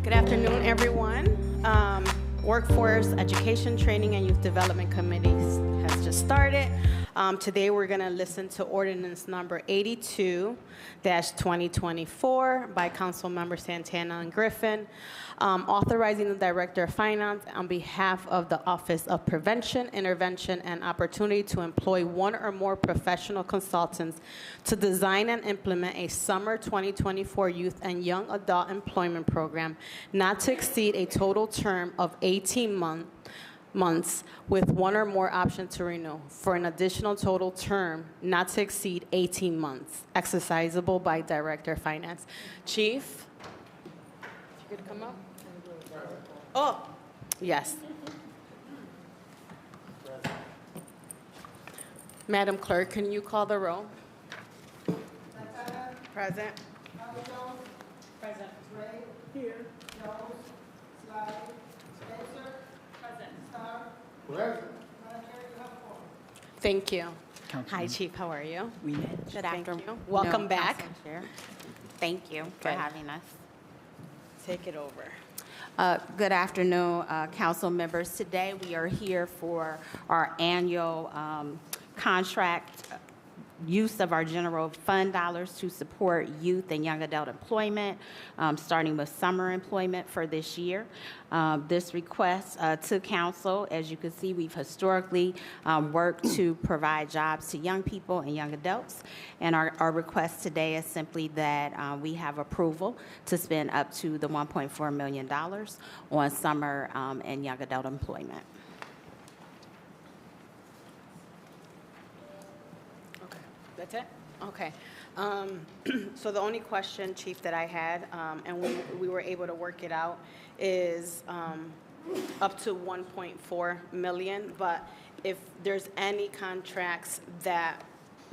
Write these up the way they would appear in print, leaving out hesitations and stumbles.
Good afternoon, everyone. Workforce Education Training and Youth Development Committees has just started. Today we're going to listen to ordinance number 82-2024 by Council Member Santana and Griffin, authorizing the Director of Finance on behalf of the Office of Prevention, Intervention, and Opportunity to employ one or more professional consultants to design and implement a summer 2024 youth and young adult employment program not to exceed a total term of 18 months with one or more option to renew for an additional total term not to exceed 18 months, exercisable by Director of Finance. Chief, if you could come up. Oh, yes. Madam Clerk, can you call the roll? Present. Present. Ray. Here. Jones. Slide. Spencer. Present. Star. Present. Thank you. Hi, Chief. How are you? Good afternoon. Welcome back. Thank you for Good. having us. Take it over. Good afternoon, council members. Today we are here for our annual contract use of our general fund dollars to support youth and young adult employment, starting with summer employment for this year. This request to council, as you can see, we've historically worked to provide jobs to young people and young adults. And our request today is simply that we have approval to spend up to the $1.4 million on summer and young adult employment. That's it? Okay. So the only question, Chief, that I had, and we were able to work it out, is up to 1.4 million, but if there's any contracts that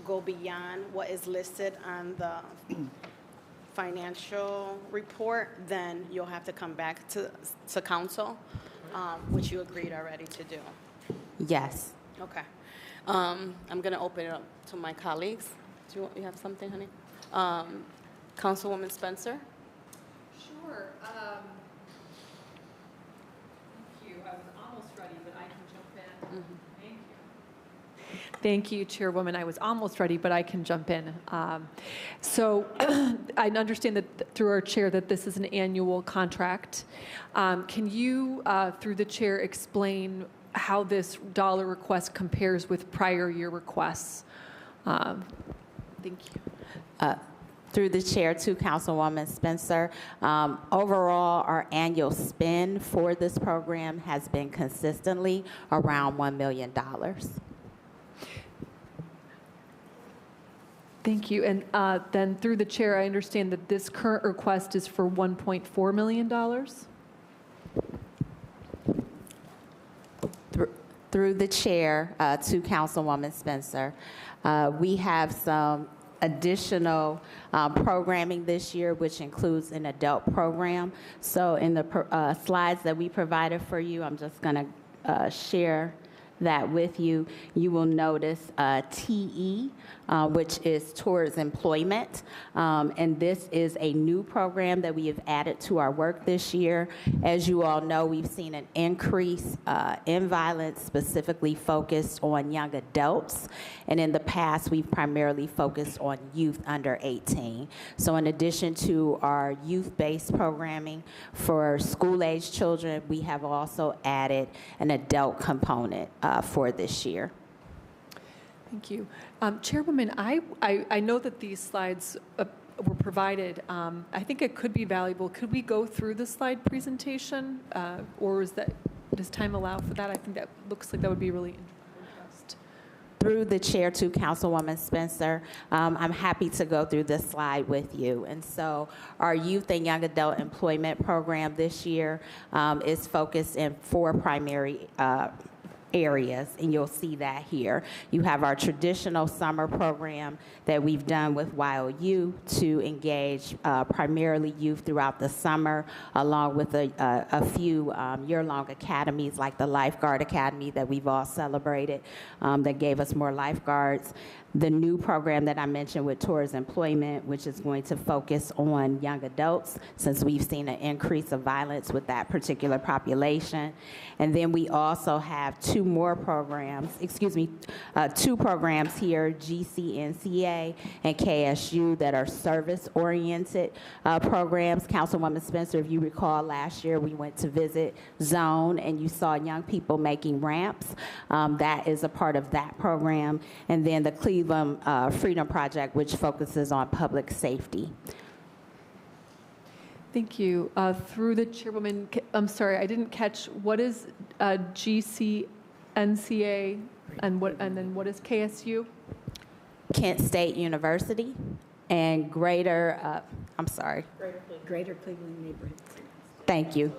go beyond what is listed on the financial report, then you'll have to come back to council, which you agreed already to do. Yes. Okay. I'm going to open it up to my colleagues. Do you have something, honey? Councilwoman Spencer? Sure. Thank you. I was almost ready, but I can jump in. Thank you. Thank you, Chairwoman. I was almost ready, but I can jump in. So I understand that through our chair that this is an annual contract. Can you, through the chair, explain how this dollar request compares with prior year requests? Thank you. Through the chair to Councilwoman Spencer, overall, our annual spend for this program has been consistently around $1 million. Thank you. And then through the chair, I understand that this current request is for $1.4 million? Through the chair to Councilwoman Spencer, we have some additional programming this year, which includes an adult program. So in the slides that we provided for you, I'm just going to share that with you. You will notice TE, which is towards employment. And this is a new program that we have added to our work this year. As you all know, we've seen an increase in violence specifically focused on young adults. And in the past, we've primarily focused on youth under 18. So in addition to our youth-based programming for school-age children, we have also added an adult component for this year. Thank you. Chairwoman, I know that these slides were provided. I think it could be valuable. Could we go through the slide presentation, or does time allow for that? I think that looks like that would be really interesting. Through the chair to Councilwoman Spencer, I'm happy to go through this slide with you. And so our youth and young adult employment program this year is focused in 4 primary areas, and you'll see that here. You have our traditional summer program that we've done with YOU to engage primarily youth throughout the summer, along with a few year-long academies like the Lifeguard Academy that we've all celebrated that gave us more lifeguards. the new program that I mentioned with Towards Employment, which is going to focus on young adults, since we've seen an increase of violence with that particular population. And then we also have two programs here, GCNCA and KSU, that are service-oriented programs. Councilwoman Spencer, if you recall, last year we went to visit Zone, and you saw young people making ramps. That is a part of that program. And then the Cleveland Freedom Project, which focuses on public safety. Thank you. Through the chairwoman, I'm sorry, I didn't catch, what is GCNCA and then what is KSU? Kent State University and Greater Cleveland Neighborhood. Thank you.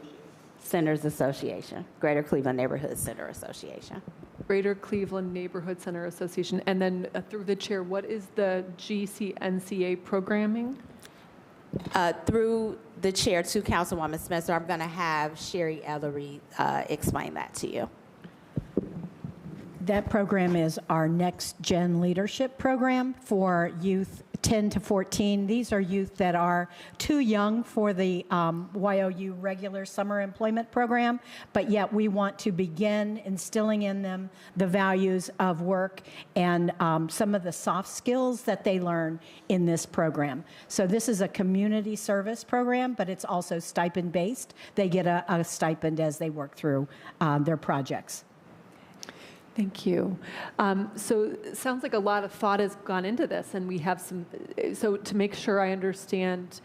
Centers Association, Greater Cleveland Neighborhood Center Association. Greater Cleveland Neighborhood Center Association. And then through the chair, what is the GCNCA programming? Through the chair to Councilwoman Spencer, I'm going to have Sherry Ellery explain that to you. That program is our Next Gen Leadership Program for youth 10 to 14. These are youth that are too young for the YOU regular summer employment program, but yet we want to begin instilling in them the values of work and some of the soft skills that they learn in this program. So this is a community service program, but it's also stipend-based. They get a stipend as they work through their projects. Thank you. So it sounds like a lot of thought has gone into this, and we have some, so to make sure I understand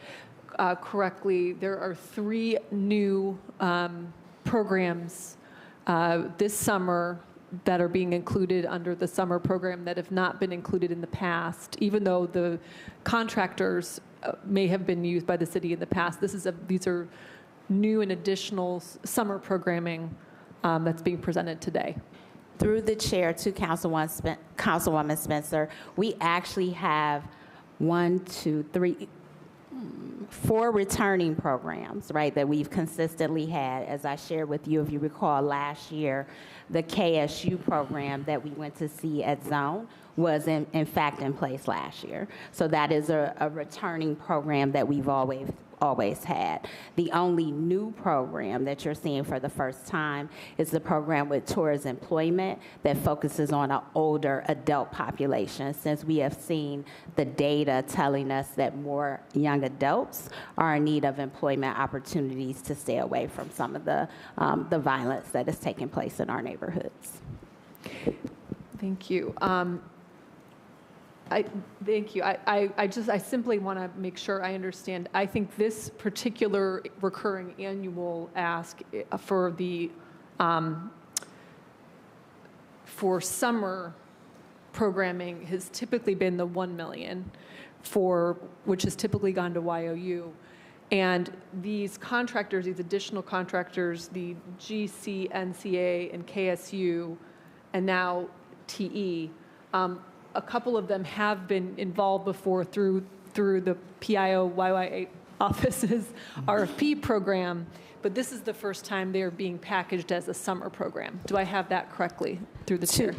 correctly, there are 3 new programs this summer that are being included under the summer program that have not been included in the past, even though the contractors may have been used by the city in the past. These are new and additional summer programming that's being presented today. Through the chair to Councilwoman Spencer, we actually have 4 returning programs, right, that we've consistently had. As I shared with you, if you recall, last year, the KSU program that we went to see at Zone was in fact in place last year. So that is a returning program that we've always had. The only new program that you're seeing for the first time is the program with Towards Employment that focuses on an older adult population, since we have seen the data telling us that more young adults are in need of employment opportunities to stay away from some of the violence that is taking place in our neighborhoods. Thank you. Thank you. I simply want to make sure I understand. I think this particular recurring annual ask for the for summer programming has typically been the $1 million, which has typically gone to YOU. And these contractors, these additional contractors, the GCNCA and KSU, and now TE, a couple of them have been involved before through the PIO YYA office's RFP program, but this is the first time they are being packaged as a summer program. Do I have that correctly through the chair?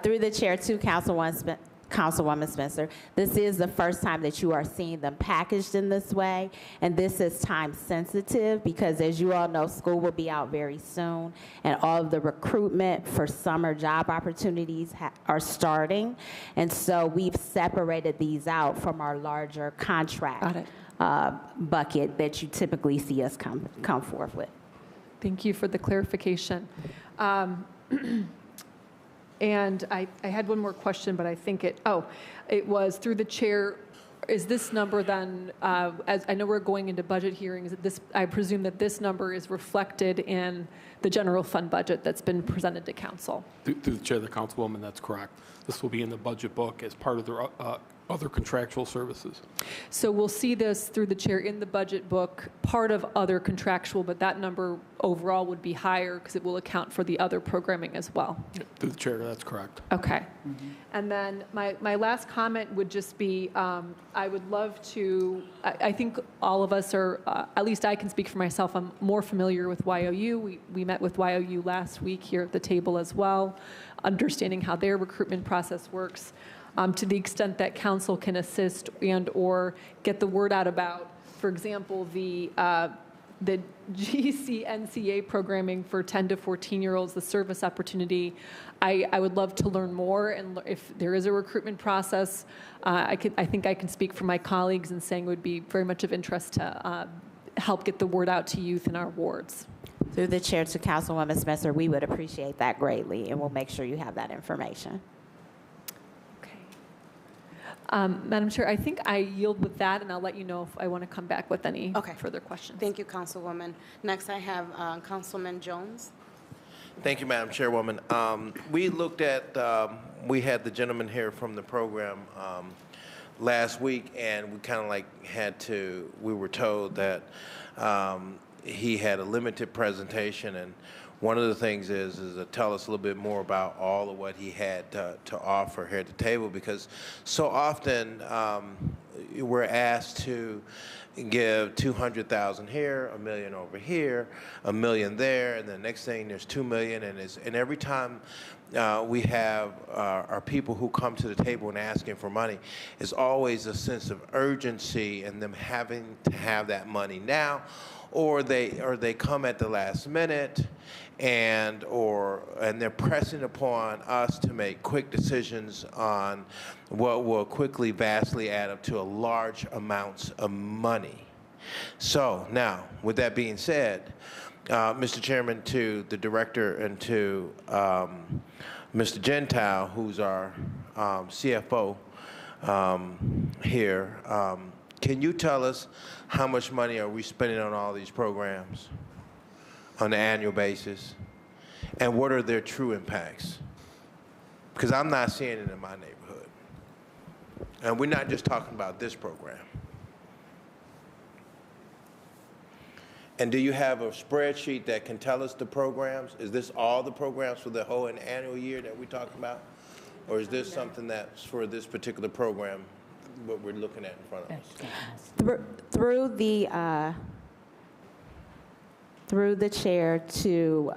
Through the chair to Councilwoman Spencer, this is the first time that you are seeing them packaged in this way, and this is time sensitive because, as you all know, school will be out very soon, and all of the recruitment for summer job opportunities are starting, and so we've separated these out from our larger contract bucket that you typically see us come forth with. Thank you for the clarification. And I had one more question, but I think it was through the chair. Is this number then, as I know we're going into budget hearings, I presume that this number is reflected in the general fund budget that's been presented to council? Through the chair, the councilwoman, that's correct. This will be in the budget book as part of their other contractual services. So we'll see this through the chair in the budget book, part of other contractual, but that number overall would be higher because it will account for the other programming as well. Through the chair, that's correct. Okay. Mm-hmm. And then my last comment would just be, I would love to, I think all of us are, at least I can speak for myself, I'm more familiar with YOU. We met with YOU last week here at the table as well, understanding how their recruitment process works. to the extent that council can assist and/or get the word out about, for example, the GCNCA programming for 10 to 14-year-olds, the service opportunity. I would love to learn more, and if there is a recruitment process, I think I can speak for my colleagues in saying it would be very much of interest to help get the word out to youth in our wards. Through the chair to Councilwoman Spencer, we would appreciate that greatly, and we'll make sure you have that information. Okay. Madam Chair, I think I yield with that, and I'll let you know if I want to come back with any further questions. Thank you, Councilwoman. Next, I have Councilman Jones. Thank you, Madam Chairwoman. We looked at, we had the gentleman here from the program last week, and we kind of like we were told that he had a limited presentation, and one of the things is to tell us a little bit more about all of what he had to offer here at the table, because so often we're asked to give 200,000 here, $1 million over here, $1 million there, and the next thing there's $2 million, and every time we have our people who come to the table and asking for money, it's always a sense of urgency and them having to have that money now, or they come at the last minute, and they're pressing upon us to make quick decisions on what will quickly vastly add up to a large amounts of money. So now, with that being said, Mr. Chairman, to the director and to Mr. Gentile, who's our CFO here, can you tell us how much money are we spending on all these programs on an annual basis? And what are their true impacts? Because I'm not seeing it in my neighborhood. And we're not just talking about this program. And do you have a spreadsheet that can tell us the programs? Is this all the programs for the whole annual year that we're talking about? Or is this something that's for this particular program, what we're looking at in front of us? Through the chair to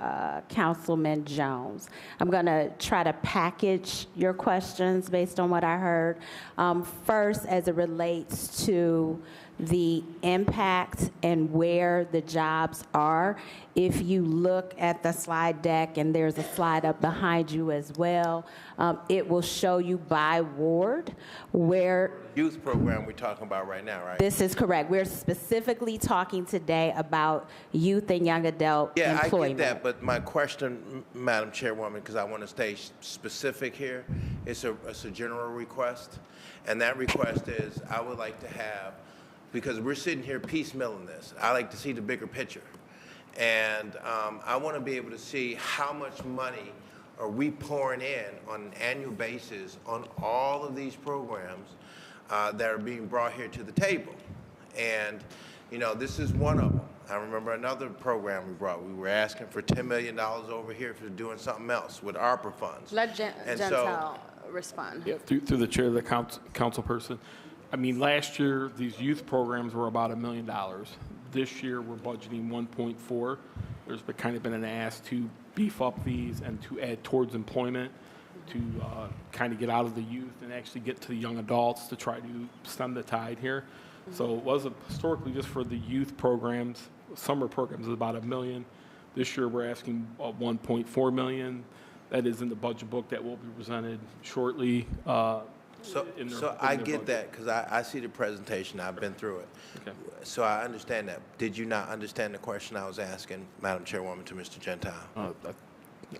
Councilman Jones, I'm going to try to package your questions based on what I heard. First, as it relates to the impact and where the jobs are, if you look at the slide deck, and there's a slide up behind you as well, it will show you by ward where Youth program we're talking about right now, right? this is correct. We're specifically talking today about youth and young adult employment. I get that, but my question, Madam Chairwoman, because I want to stay specific here, it's a general request, and that request is I would like to have, because we're sitting here piecemealing this, I like to see the bigger picture. And I want to be able to see how much money are we pouring in on an annual basis on all of these programs that are being brought here to the table. And, you know, this is one of them. I remember another program we brought. We were asking for $10 million over here for doing something else with ARPA funds. Let Gentile respond. Yeah, through the chair of the council person. I mean, last year, these youth programs were about $1 million. This year, we're budgeting 1.4. There's kind of been an ask to beef up these and to add towards employment, to kind of get out of the youth and actually get to the young adults to try to stem the tide here. So it was historically just for the youth programs, summer programs is about $1 million. This year, we're asking 1.4 million. That is in the budget book that will be presented shortly. So I get that, because I see the presentation. I've been through it. Okay. So I understand that. Did you not understand the question I was asking, Madam Chairwoman, to Mr. Gentile? I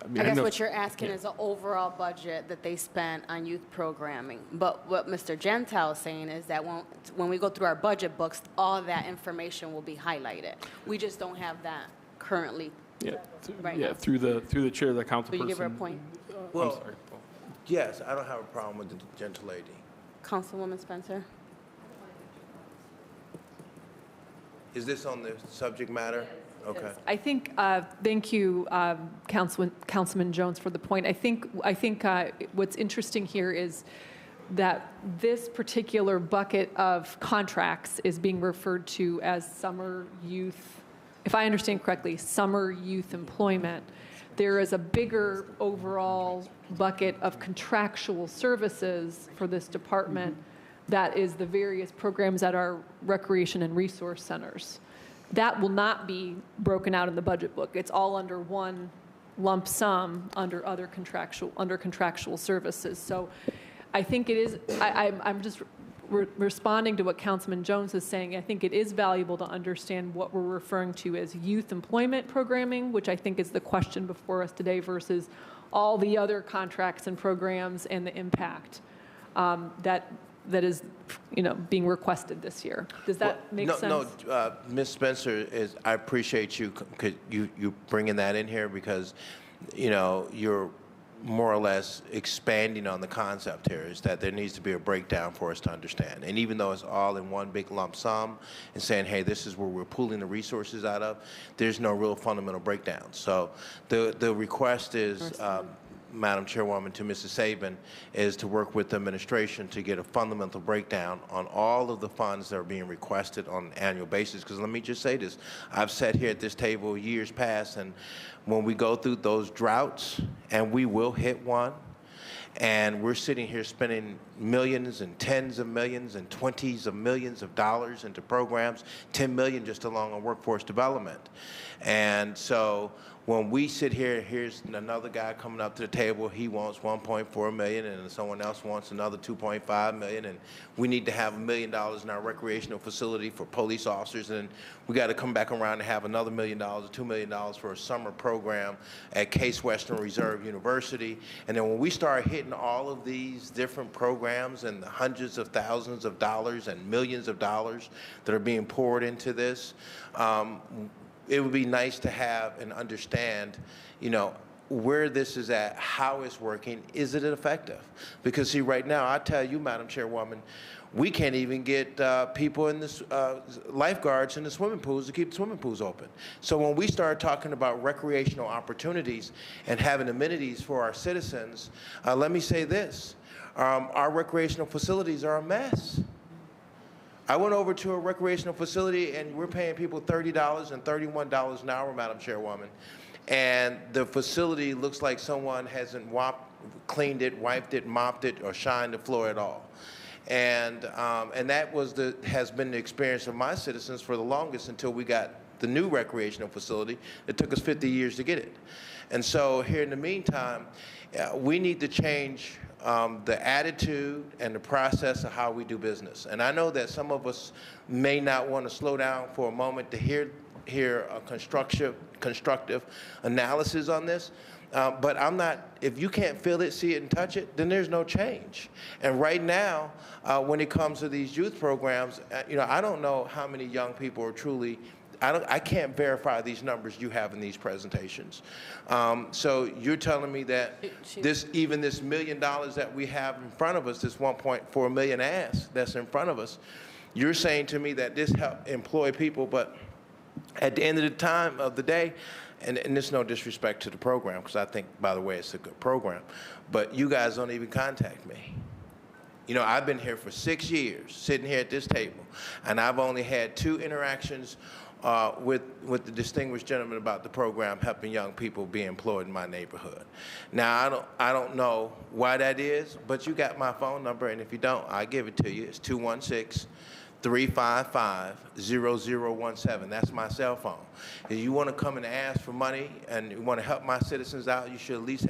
I guess know- what you're asking is the overall budget that they spent on youth programming. But what Mr. Gentile is saying is that when we go through our budget books, all that information will be highlighted. We just don't have that currently. Yeah, right yeah, now. through the chair of the council Will you person. give her a point? Well, I'm sorry. yes, I don't have a problem with the gentle lady. Councilwoman Spencer? Is this on the subject matter? Okay. I think, thank you, Councilman Jones, for the point. I think what's interesting here is that this particular bucket of contracts is being referred to as summer youth, if I understand correctly, summer youth employment. there is a bigger overall bucket of contractual services for this department that is the various programs at our recreation and resource centers. That will not be broken out in the budget book. It's all under one lump sum under contractual services. So I think it is, I'm just responding to what Councilman Jones is saying. I think it is valuable to understand what we're referring to as youth employment programming, which I think is the question before us today, versus all the other contracts and programs and the impact that is, being requested this year. Does that make sense? No, Ms. Spencer, I appreciate you bringing that in here because, you're more or less expanding on the concept here is that there needs to be a breakdown for us to understand. And even though it's all in one big lump sum and saying, hey, this is where we're pooling the resources out of, there's no real fundamental breakdown. So the request is, Madam Chairwoman, to Mrs. Saban, is to work with the administration to get a fundamental breakdown on all of the funds that are being requested on an annual basis. Because let me just say this, I've sat here at this table years past, and when we go through those droughts, and we will hit one, and we're sitting here spending millions and tens of millions and 20s of millions of dollars into programs, 10 million just along on workforce development. And so when we sit here, here's another guy coming up to the table, he wants 1.4 million and someone else wants another 2.5 million, and we need to have $1 million in our recreational facility for police officers, and we got to come back around and have another $1 million or $2 million for a summer program at Case Western Reserve University. And then when we start hitting all of these different programs and the hundreds of thousands of dollars and millions of dollars that are being poured into this, it would be nice to have and understand, where this is at, how it's working, is it effective? Because see, right now, I tell you, Madam Chairwoman, we can't even get people in this lifeguards in the swimming pools to keep the swimming pools open. So when we start talking about recreational opportunities and having amenities for our citizens, let me say this, our recreational facilities are a mess. I went over to a recreational facility, and we're paying people $30 and $31 an hour, Madam Chairwoman. And the facility looks like someone hasn't cleaned it, wiped it, mopped it, or shined the floor at all. And that has been the experience of my citizens for the longest until we got the new recreational facility. It took us 50 years to get it. And so here in the meantime, we need to change the attitude and the process of how we do business. And I know that some of us may not want to slow down for a moment to hear a constructive analysis on this, but if you can't feel it, see it, and touch it, then there's no change. And right now, when it comes to these youth programs, I don't know how many young people are truly, I can't verify these numbers you have in these presentations. So you're telling me that even this $1 million that we have in front of us, this 1.4 million ask that's in front of us, you're saying to me that this help employ people, but at the end of the time of the day, and there's no disrespect to the program, because I think, by the way, it's a good program, but you guys don't even contact me. I've been here for 6 years, sitting here at this table, and I've only had 2 interactions with the distinguished gentleman about the program helping young people be employed in my neighborhood. Now, I don't know why that is, but you got my phone number, and if you don't, I'll give it to you. It's 216-355-0017. That's my cell phone. If you want to come and ask for money and you want to help my citizens out, you should at least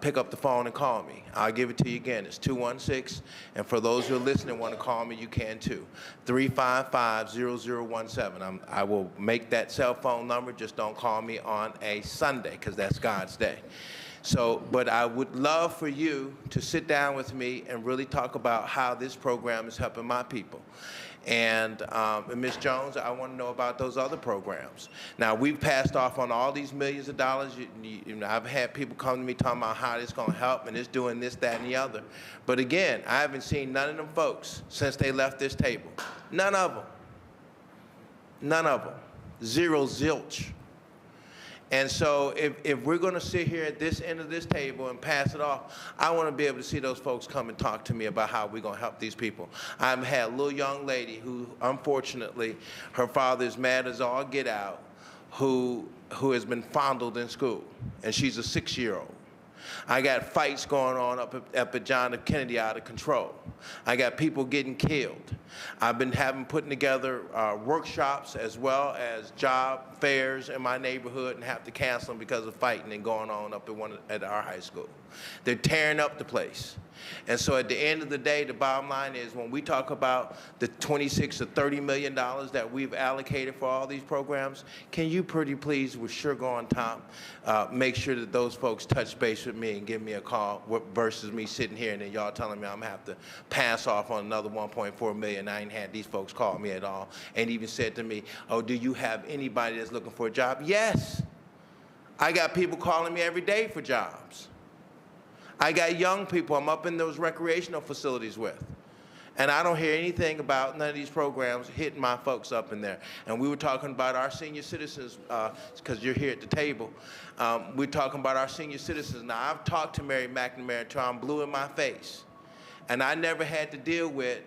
pick up the phone and call me. I'll give it to you again. It's 216, and for those who are listening and want to call me, you can too. 355-0017. I will make that cell phone number. Just don't call me on a Sunday, because that's God's day. So, but I would love for you to sit down with me and really talk about how this program is helping my people. And Ms. Jones, I want to know about those other programs. Now, we've passed off on all these millions of dollars. I've had people come to me talking about how it's going to help and it's doing this, that, and the other. But again, I haven't seen none of them folks since they left this table. None of them. None of them. Zero, zilch. And so if we're going to sit here at this end of this table and pass it off, I want to be able to see those folks come and talk to me about how we're going to help these people. I've had a little young lady who, unfortunately, her father is mad as all get out, who has been fondled in school, and she's a 6-year-old. I got fights going on up at John F. Kennedy out of control. I got people getting killed. I've been putting together workshops as well as job fairs in my neighborhood and have to cancel them because of fighting and going on up at our high school. They're tearing up the place. And so at the end of the day, the bottom line is when we talk about the $26 to $30 million that we've allocated for all these programs, can you pretty please, with Sugar on top, make sure that those folks touch base with me and give me a call versus me sitting here and then y'all telling me I'm gonna have to pass off on another $1.4 million. I ain't had these folks call me at all and even said to me, oh, do you have anybody that's looking for a job? Yes. I got people calling me every day for jobs. I got young people I'm up in those recreational facilities with. And I don't hear anything about none of these programs hitting my folks up in there. And we were talking about our senior citizens, because you're here at the table. We're talking about our senior citizens. Now, I've talked to Mary McNamara until I'm blue in my face. And I never had to deal with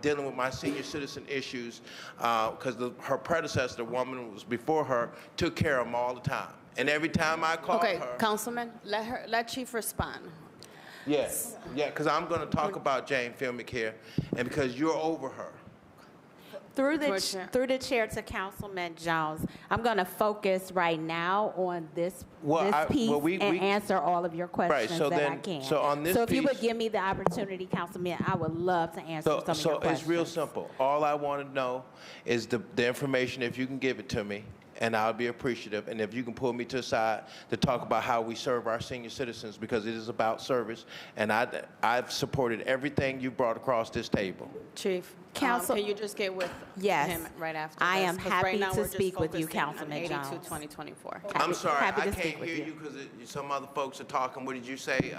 dealing with my senior citizen issues because her predecessor, the woman who was before her, took care of them all the time. And every time I called her... Okay, Councilman, let Chief respond. Yes, yeah, because I'm going to talk about Jane Filmick here, and because you're over her. Through the chair to Councilman Jones, I'm going to focus right now on this piece and answer all of your questions I can. So on this So if you piece- would give me the opportunity, Councilman, I would love to answer some of your questions. So it's real simple. All I want to know is the information, if you can give it to me, and I'll be appreciative. And if you can pull me to the side to talk about how we serve our senior citizens, because it is about service, and I've supported everything you brought across this table. Chief, Council- can you just get with Yes. him right after I this? am 'Cause happy right now to we're just speak with you, focusing on Councilman 82, Jones. 2024. I'm sorry, happy I to can't speak with hear you. you because some other folks are talking. What did you say,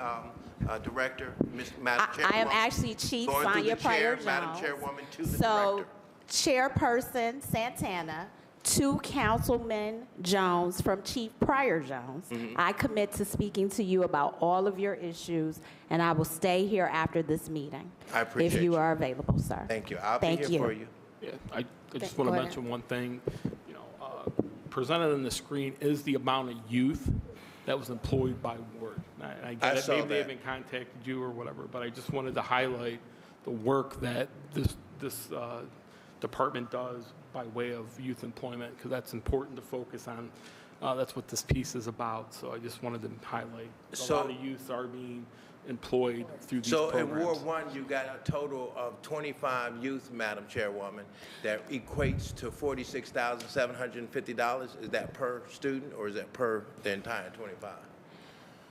Director, Madam Chairwoman? I am actually Chief Going through Sonia the chair, Pryor Jones. Madam Chairwoman, to the So, Director. Chairperson Santana to Councilman Jones from Chief Pryor Jones. I commit to speaking to you about all of your issues, and I will stay here after this meeting. I appreciate if you you. are available, sir. Thank you. I'll Thank be here you. for you. Yeah, I just want go to ahead. mention one thing. You know, presented on the screen is the amount of youth that was employed by Ward. And I I get it, saw maybe they that. haven't contacted you or whatever, but I just wanted to highlight the work that this department does by way of youth employment, because that's important to focus on. That's what this piece is about. So I just wanted to highlight a lot of youth are being employed through these So programs. in Ward 1, you got a total of 25 youth, Madam Chairwoman, that equates to $46,750. Is that per student, or is that per the entire 25?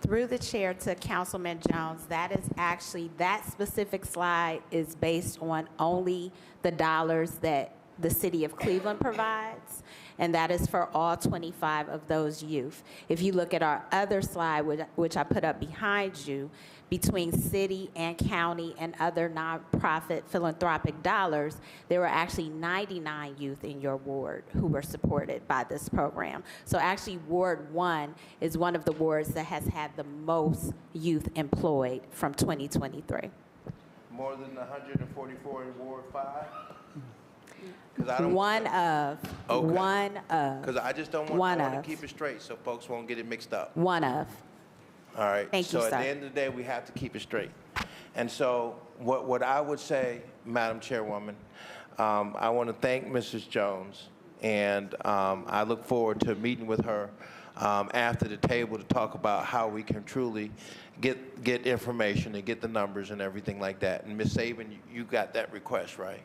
Through the chair to Councilman Jones, that is actually, that specific slide is based on only the dollars that the city of Cleveland provides, and that is for all 25 of those youth. If you look at our other slide, which I put up behind you, between city and county and other nonprofit philanthropic dollars, there were actually 99 youth in your ward who were supported by this program. So actually, Ward 1 is one of the wards that has had the most youth employed from 2023. More than 144 in Ward 5? 'Cause I don't- One of. Okay. Because I just don't want to of. keep it straight so folks won't get it mixed up. One of. All right. Thank you, So at sir. the end of the day, we have to keep it straight. And so what I would say, Madam Chairwoman, I want to thank Mrs. Jones, and I look forward to meeting with her after the table to talk about how we can truly get information and get the numbers and everything like that. And Ms. Saban, you got that request, right?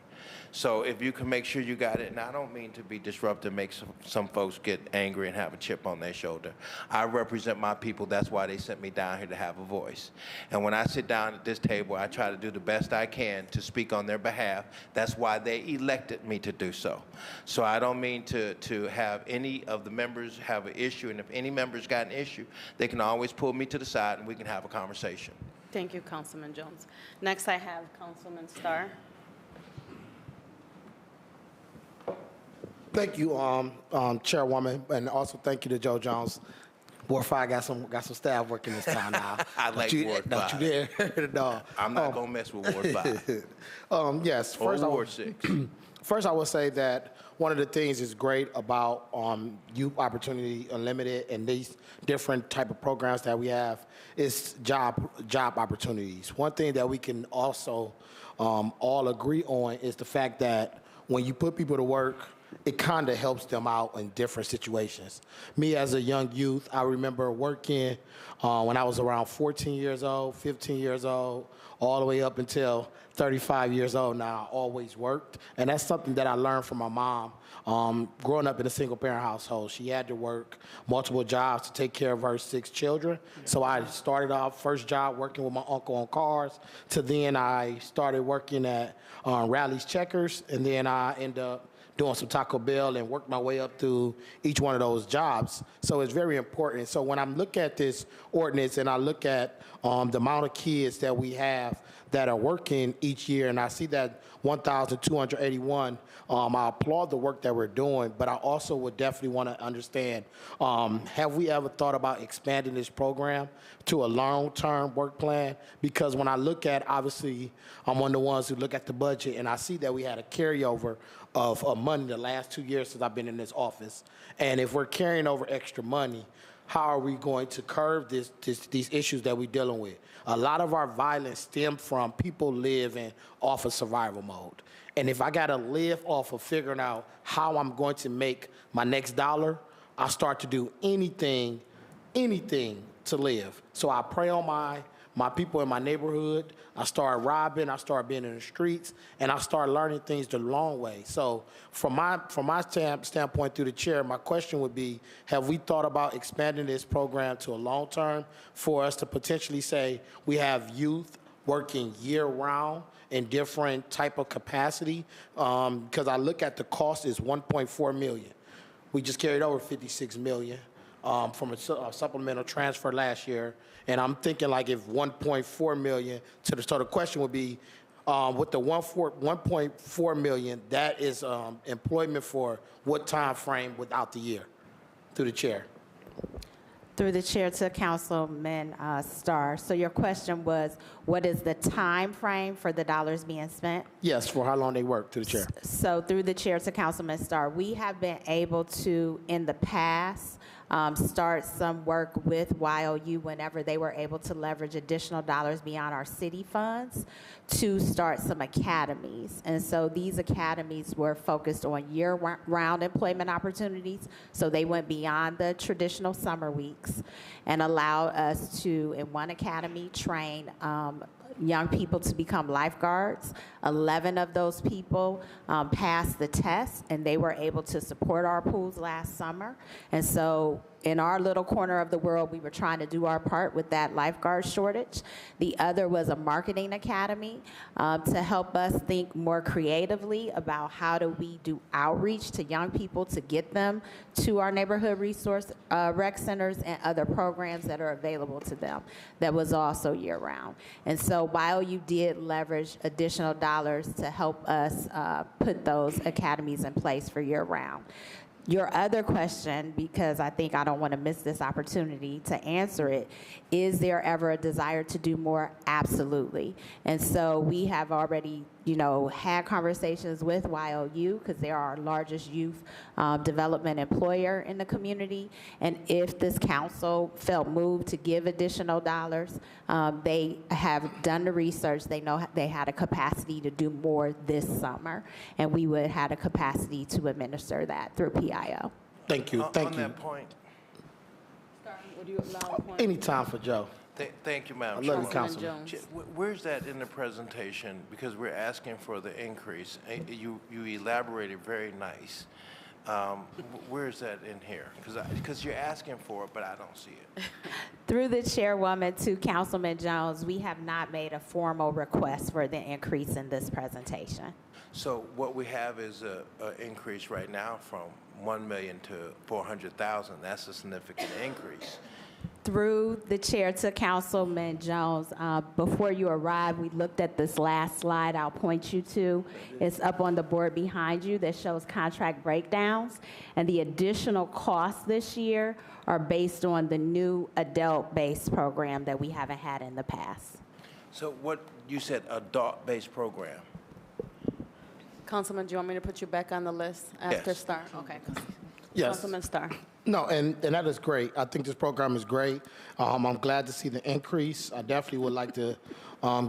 So if you can make sure you got it, and I don't mean to be disruptive, make some folks get angry and have a chip on their shoulder. I represent my people. That's why they sent me down here to have a voice. And when I sit down at this table, I try to do the best I can to speak on their behalf. That's why they elected me to do so. So I don't mean to have any of the members have an issue, and if any members got an issue, they can always pull me to the side and we can have a conversation. Thank you, Councilman Jones. Next, I have Councilman Starr. Thank you, Chairwoman, and also thank you to Joe Jones. Ward 5 got some staff working this time now. I like Ward 5. Don't you dare. No. I'm not going to mess with Ward 5. Yes. Or First, Ward 6. First, I will say that one of the things is great about Youth Opportunity Unlimited and these different type of programs that we have is job opportunities. One thing that we can also all agree on is the fact that when you put people to work, it kind of helps them out in different situations. Me as a young youth, I remember working when I was around 14 years old, 15 years old, all the way up until 35 years old now. I always worked, and that's something that I learned from my mom. Growing up in a single-parent household, she had to work multiple jobs to take care of her 6 children. So I started off first job working with my uncle on cars, to then I started working at Rally's Checkers, and then I ended up doing some Taco Bell and worked my way up through each one of those jobs. So it's very important. So when I look at this ordinance and I look at the amount of kids that we have that are working each year, and I see that 1,281, I applaud the work that we're doing, but I also would definitely want to understand, have we ever thought about expanding this program to a long-term work plan? Because when I look at, obviously, I'm one of the ones who look at the budget, and I see that we had a carryover of money the last 2 years since I've been in this office. And if we're carrying over extra money, how are we going to curb these issues that we're dealing with? A lot of our violence stems from people living off of survival mode. And if I got to live off of figuring out how I'm going to make my next dollar, I start to do anything to live. So I prey on my people in my neighborhood. I start robbing, I start being in the streets, and I start learning things the long way. So from my standpoint through the chair, my question would be, have we thought about expanding this program to a long term for us to potentially say we have youth working year-round in different type of capacity? Because I look at the cost is $1.4 million. We just carried over $56 million. From a supplemental transfer last year, and I'm thinking like if 1.4 million so the question would be, with the 1.4 million, that is employment for what time frame without the year? Through the chair. Through the chair to Councilman Starr. So your question was, what is the time frame for the dollars being spent? Yes, for how long they work, through the chair. So through the chair to Councilman Starr, we have been able to, in the past, start some work with YOU whenever they were able to leverage additional dollars beyond our city funds to start some academies. And so these academies were focused on year-round employment opportunities. So they went beyond the traditional summer weeks and allowed us to, in one academy, train young people to become lifeguards. 11 of those people passed the test, and they were able to support our pools last summer. And so in our little corner of the world, we were trying to do our part with that lifeguard shortage. The other was a marketing academy to help us think more creatively about how do we do outreach to young people to get them to our neighborhood resource rec centers and other programs that are available to them. That was also year-round. And so YOU did leverage additional dollars to help us put those academies in place for year-round. Your other question, because I think I don't want to miss this opportunity to answer it, is there ever a desire to do more? Absolutely. And so we have already, had conversations with YOU because they are our largest youth development employer in the community. And if this council felt moved to give additional dollars, they have done the research. They know they had a capacity to do more this summer, and we would have a capacity to administer that through PIO. Thank you. On that point, Would you allow one? Anytime for Joe. thank you, Madam I love you, Chairwoman. Councilman. Where's that in the presentation? Because we're asking for the increase. You elaborated very nice. Where's that in here? Because you're asking for it, but I don't see it. Through the chairwoman to Councilman Jones, we have not made a formal request for the increase in this presentation. So what we have is an increase right now from $1 million to $400,000. That's a significant increase. Through the chair to Councilman Jones, before you arrived, we looked at this last slide I'll point you to. It's up on the board behind you that shows contract breakdowns. And the additional costs this year are based on the new adult-based program that we haven't had in the past. So what, you said adult-based program? Councilman, do you want me to put you back on the list after Yes. Star? Okay. Yes. Councilman Star. No, and that is great. I think this program is great. I'm glad to see the increase. I definitely would like to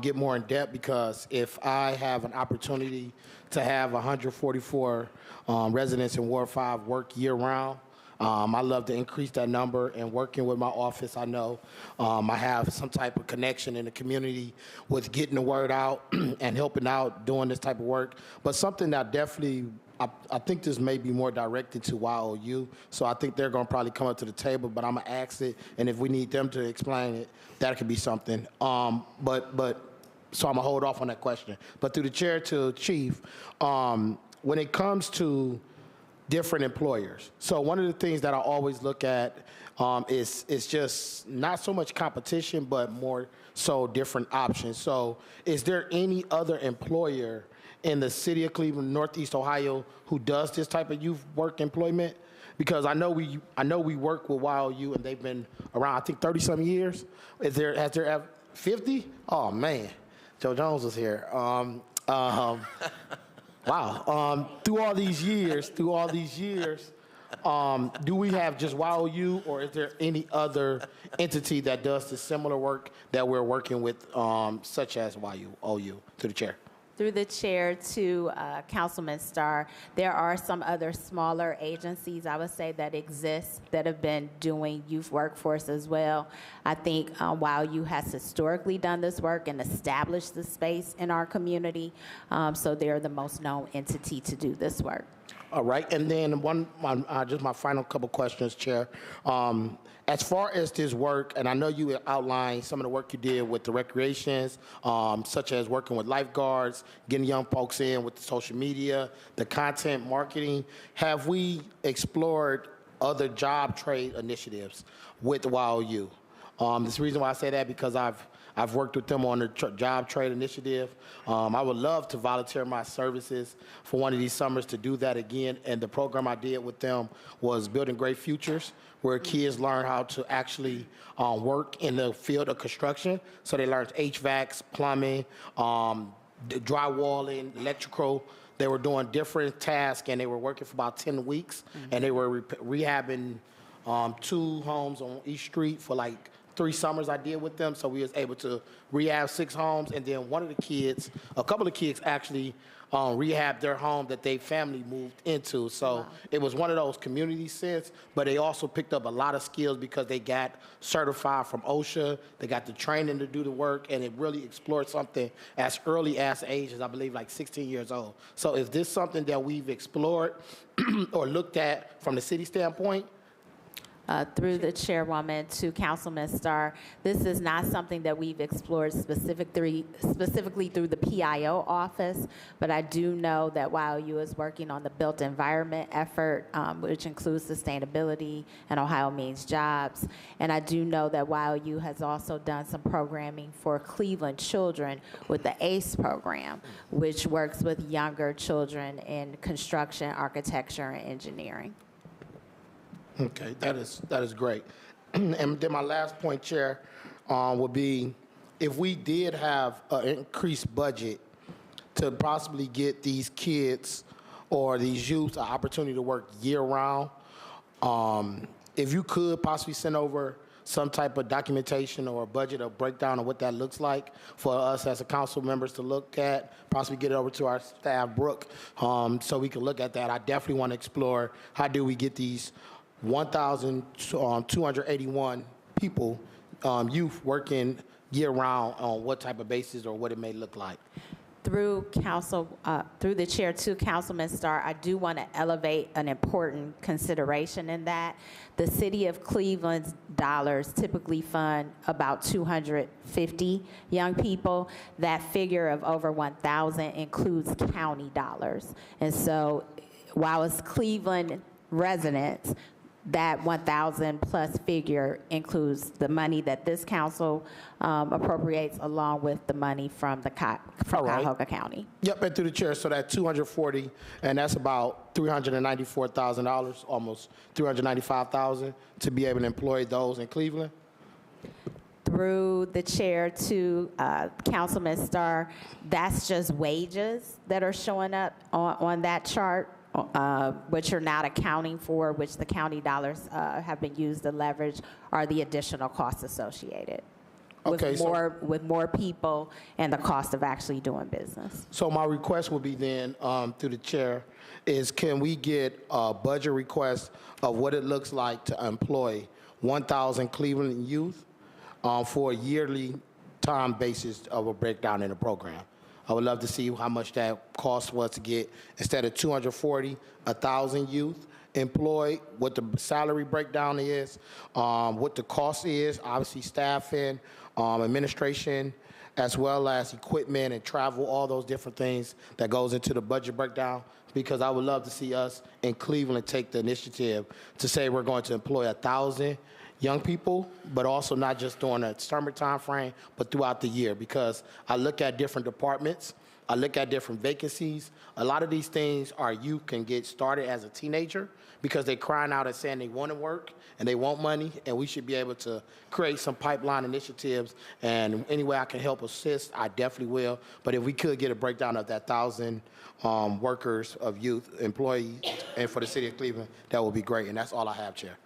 get more in depth, because if I have an opportunity to have 144 residents in Ward 5 work year-round, I love to increase that number. And working with my office, I know I have some type of connection in the community with getting the word out and helping out doing this type of work. But something that definitely, I think this may be more directed to YOU, so I think they're going to probably come up to the table, but I'm going to ask it, and if we need them to explain it, that could be something. So I'm going to hold off on that question. But through the chair to Chief, when it comes to different employers, so one of the things that I always look at is just not so much competition, but more so different options. So is there any other employer in the city of Cleveland, Northeast Ohio, who does this type of youth work employment? Because I know we work with YOU, and they've been around, I think, 30-some years. Has there 50? Oh man, Joe Jones was here. Wow. Through all these years, do we have just YOU, or is there any other entity that does the similar work that we're working with, such as YOU? To the chair. Through the chair to Councilman Starr, there are some other smaller agencies, I would say, that exist that have been doing youth workforce as well. I think YOU has historically done this work and established the space in our community, so they're the most known entity to do this work. All right, and then just my final couple questions, Chair. As far as this work, and I know you outlined some of the work you did with the recreations, such as working with lifeguards, getting young folks in with the social media, the content marketing. Have we explored other job trade initiatives with YOU? This is the reason why I say that, because I've worked with them on the job trade initiative. I would love to volunteer my services for one of these summers to do that again. And the program I did with them was Building Great Futures, where kids learn how to actually work in the field of construction. So they learned HVACs, plumbing, drywalling, electrical. They were doing different tasks, and they were working for about 10 weeks. And they were rehabbing 2 homes on East Street for like 3 summers I did with them. So we was able to rehab 6 homes, and then a couple of kids actually rehabbed their home that their family moved into. So it was one of those community sense, but they also picked up a lot of skills because they got certified from OSHA. They got the training to do the work, and it really explored something as early as age as, I believe, like 16 years old. So is this something that we've explored or looked at from the city standpoint? Through the chairwoman to Councilman Starr, this is not something that we've explored specifically through the PIO office, but I do know that YOU is working on the built environment effort, which includes sustainability and Ohio Means Jobs. And I do know that YOU has also done some programming for Cleveland children with the ACE program, which works with younger children in construction, architecture, and engineering. Okay, that is great. And then my last point, Chair, would be if we did have an increased budget to possibly get these kids or these youth an opportunity to work year-round, if you could possibly send over some type of documentation or a budget or breakdown of what that looks like for us as a council members to look at, possibly get it over to our staff, Brooke, so we can look at that. I definitely want to explore how do we get these 1,281 people, youth working year-round on what type of basis or what it may look like. Through the chair to Councilman Starr, I do want to elevate an important consideration in that. The city of Cleveland's dollars typically fund about 250 young people. That figure of over 1,000 includes county dollars. And so while it's Cleveland residents, that 1,000 plus figure includes the money that this council appropriates along with the money from All right. Cuyahoga County. Yep, and through the chair, so that 240, and that's about $394,000, almost $395,000 to be able to employ those in Cleveland. Through the chair to Councilman Starr, that's just wages that are showing up on that chart, which are not accounting for, which the county dollars have been used to leverage, are the additional costs associated Okay, with more people and the cost of actually doing business. So my request would be then, through the chair, is can we get a budget request of what it looks like to employ 1,000 Cleveland youth for a yearly time basis of a breakdown in the program? I would love to see how much that cost was to get, instead of 240, 1,000 youth employed, what the salary breakdown is, what the cost is, obviously staffing, administration, as well as equipment and travel, all those different things that goes into the budget breakdown, because I would love to see us in Cleveland take the initiative to say we're going to employ 1,000 young people, but also not just during a summer time frame, but throughout the year, because I look at different departments, I look at different vacancies. A lot of these things our youth can get started as a teenager because they're crying out and saying they want to work and they want money, and we should be able to create some pipeline initiatives. And any way I can help assist, I definitely will. But if we could get a breakdown of that 1,000 workers of youth employees and for the city of Cleveland, that would be great. And that's all I have, Chair.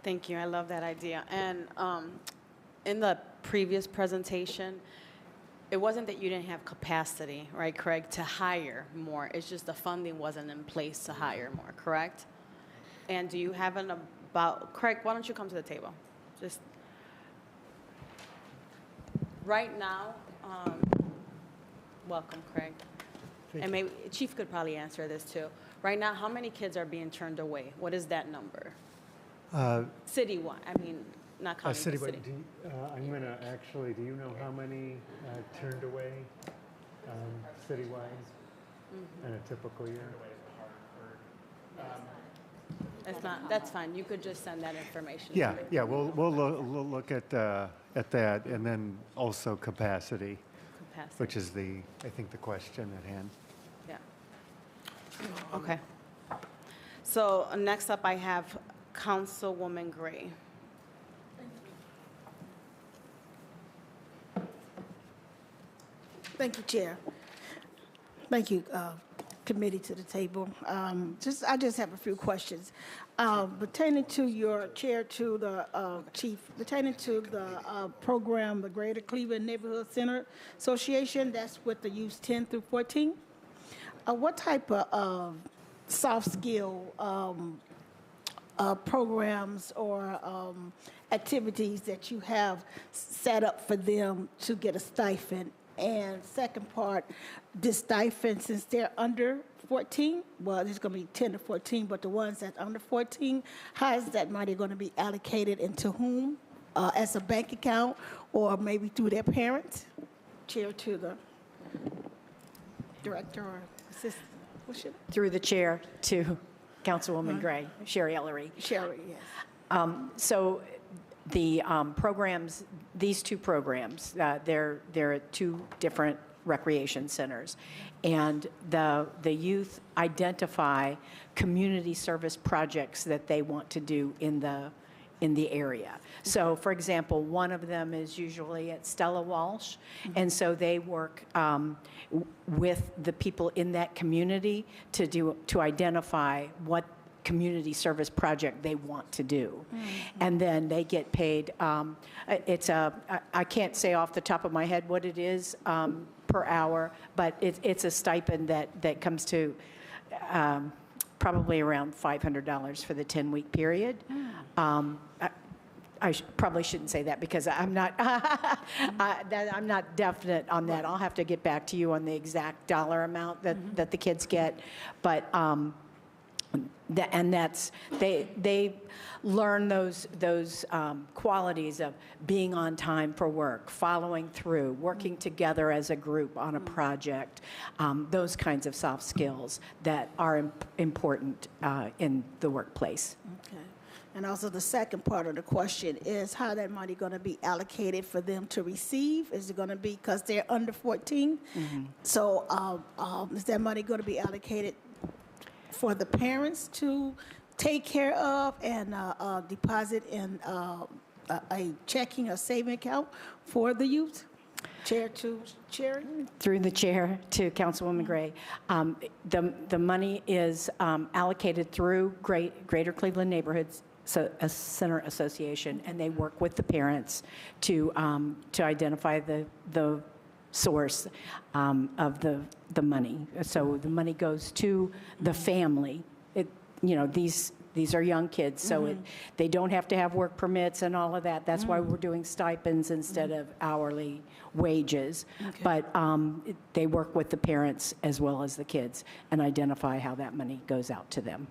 Thank you. I love that idea. And in the previous presentation, it wasn't that you didn't have capacity, right, Craig, to hire more. It's just the funding wasn't in place to hire more, correct? And do you have Craig, why don't you come to the table? Just right now, welcome, Craig. And maybe Chief could probably answer this too. Right now, how many kids are being turned away? What is that number? Citywide, I mean, not counting the city. I'm going to actually, do you know how many turned away citywide in a typical year? That's fine. You could just send that information. Yeah, to me. yeah, we'll look at that, and then also capacity, which is I think the question at hand. Yeah. Okay. So next up, I have Councilwoman Gray. Thank you, Chair. Thank you, committee to the table. I just have a few questions. Pertaining to your chair, to the chief, pertaining to the program, the Greater Cleveland Neighborhood Center Association, that's with the youth 10 through 14. What type of soft skill programs or activities that you have set up for them to get a stipend? And second part, this stipend, since they're under 14, well, there's going to be 10 to 14, but the ones that are under 14, how is that money going to be allocated and to whom? As a bank account or maybe through their parents? Chair to the director or assistant. What's your Through the chair to Councilwoman Gray, Sherry Ellery. Sherry, yes. So the programs, these two programs, they're at two different recreation centers. And the youth identify community service projects that they want to do in the area. So, for example, one of them is usually at Stella Walsh, and so they work with the people in that community to identify what community service project they want to do. And then they get paid, I can't say off the top of my head what it is per hour, but it's a stipend that comes to probably around $500 for the 10-week period. I probably shouldn't say that because I'm not I'm not definite on that. I'll have to get back to you on the exact dollar amount that the kids get, but they learn those qualities of being on time for work, following through, working together as a group on a project, those kinds of soft skills that are important in the workplace. Okay. And also the second part of the question is how that money going to be allocated for them to receive? Is it going to be because they're under 14? So is that money going to be allocated for the parents to take care of and deposit in a checking or saving account for the youth? Chair to Cherry? Through the chair to Councilwoman Gray, the money is allocated through Greater Cleveland Neighborhoods Center Association, and they work with the parents to identify the source of the money. So the money goes to the family. These are young kids, so they don't have to have work permits and all of that. That's why we're doing stipends instead of hourly wages. But they work with the parents as well as the kids and identify how that money goes out to them.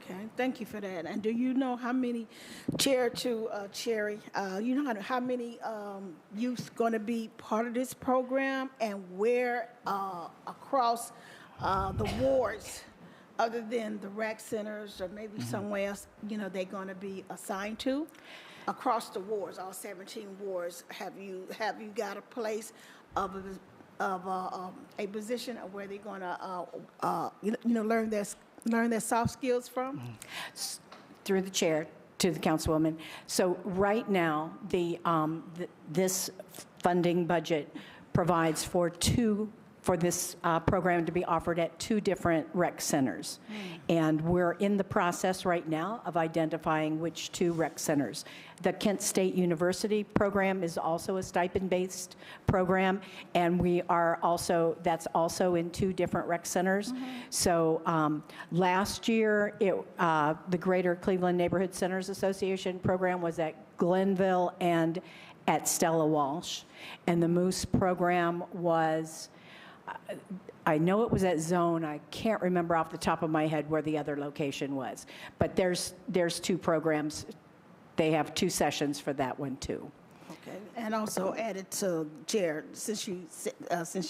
Okay, thank you for that. And do you know how many, Chair to Cherry, you know how many youth going to be part of this program and where across the wards, other than the rec centers or maybe somewhere else, they're going to be assigned to? Across the wards, all 17 wards, have you got a place of a position of where they're going to learn their soft skills from? Through the chair to the councilwoman. So right now, this funding budget provides for this program to be offered at 2 different rec centers. And we're in the process right now of identifying which 2 rec centers. The Kent State University program is also a stipend-based program, and that's also in 2 different rec centers. So last year, the Greater Cleveland Neighborhood Centers Association program was at Glenville and at Stella Walsh. And the Moose program was, I know it was at Zone. I can't remember off the top of my head where the other location was. But there's 2 programs. They have 2 sessions for that one, too. Okay, and also added to Chair, since you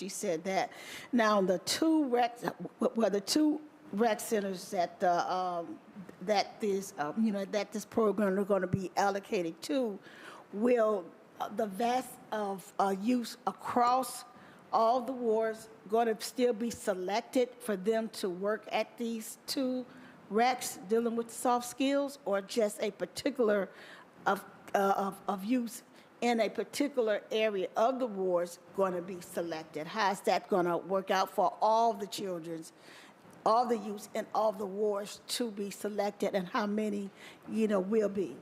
said that, now the 2 rec centers that this program are going to be allocated to, will the vast of youth across all the wards going to still be selected for them to work at these 2 recs dealing with soft skills, or just a particular of youth in a particular area of the wards going to be selected? How's that going to work out for all the children, all the youth in all the wards to be selected, and how many, will be?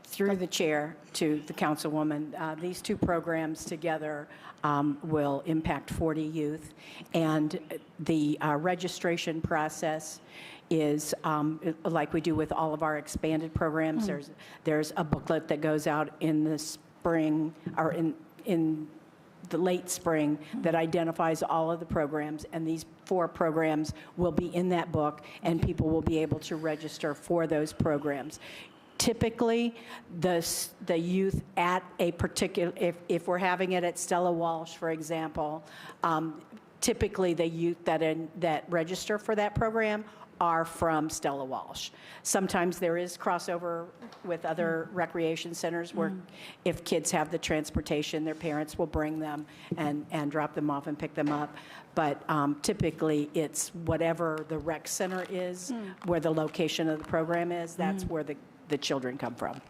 Through the chair to the councilwoman, these 2 programs together will impact 40 youth, and the registration process is like we do with all of our expanded programs. There's a booklet that goes out in the spring, or in the late spring, that identifies all of the programs, and these 4 programs will be in that book, and people will be able to register for those programs. Typically, the youth at a particular, if we're having it at Stella Walsh, for example, typically the youth that register for that program are from Stella Walsh. Sometimes there is crossover with other recreation centers where if kids have the transportation, their parents will bring them and drop them off and pick them up. But typically it's whatever the rec center is, where the location of the program is, that's where the children come from.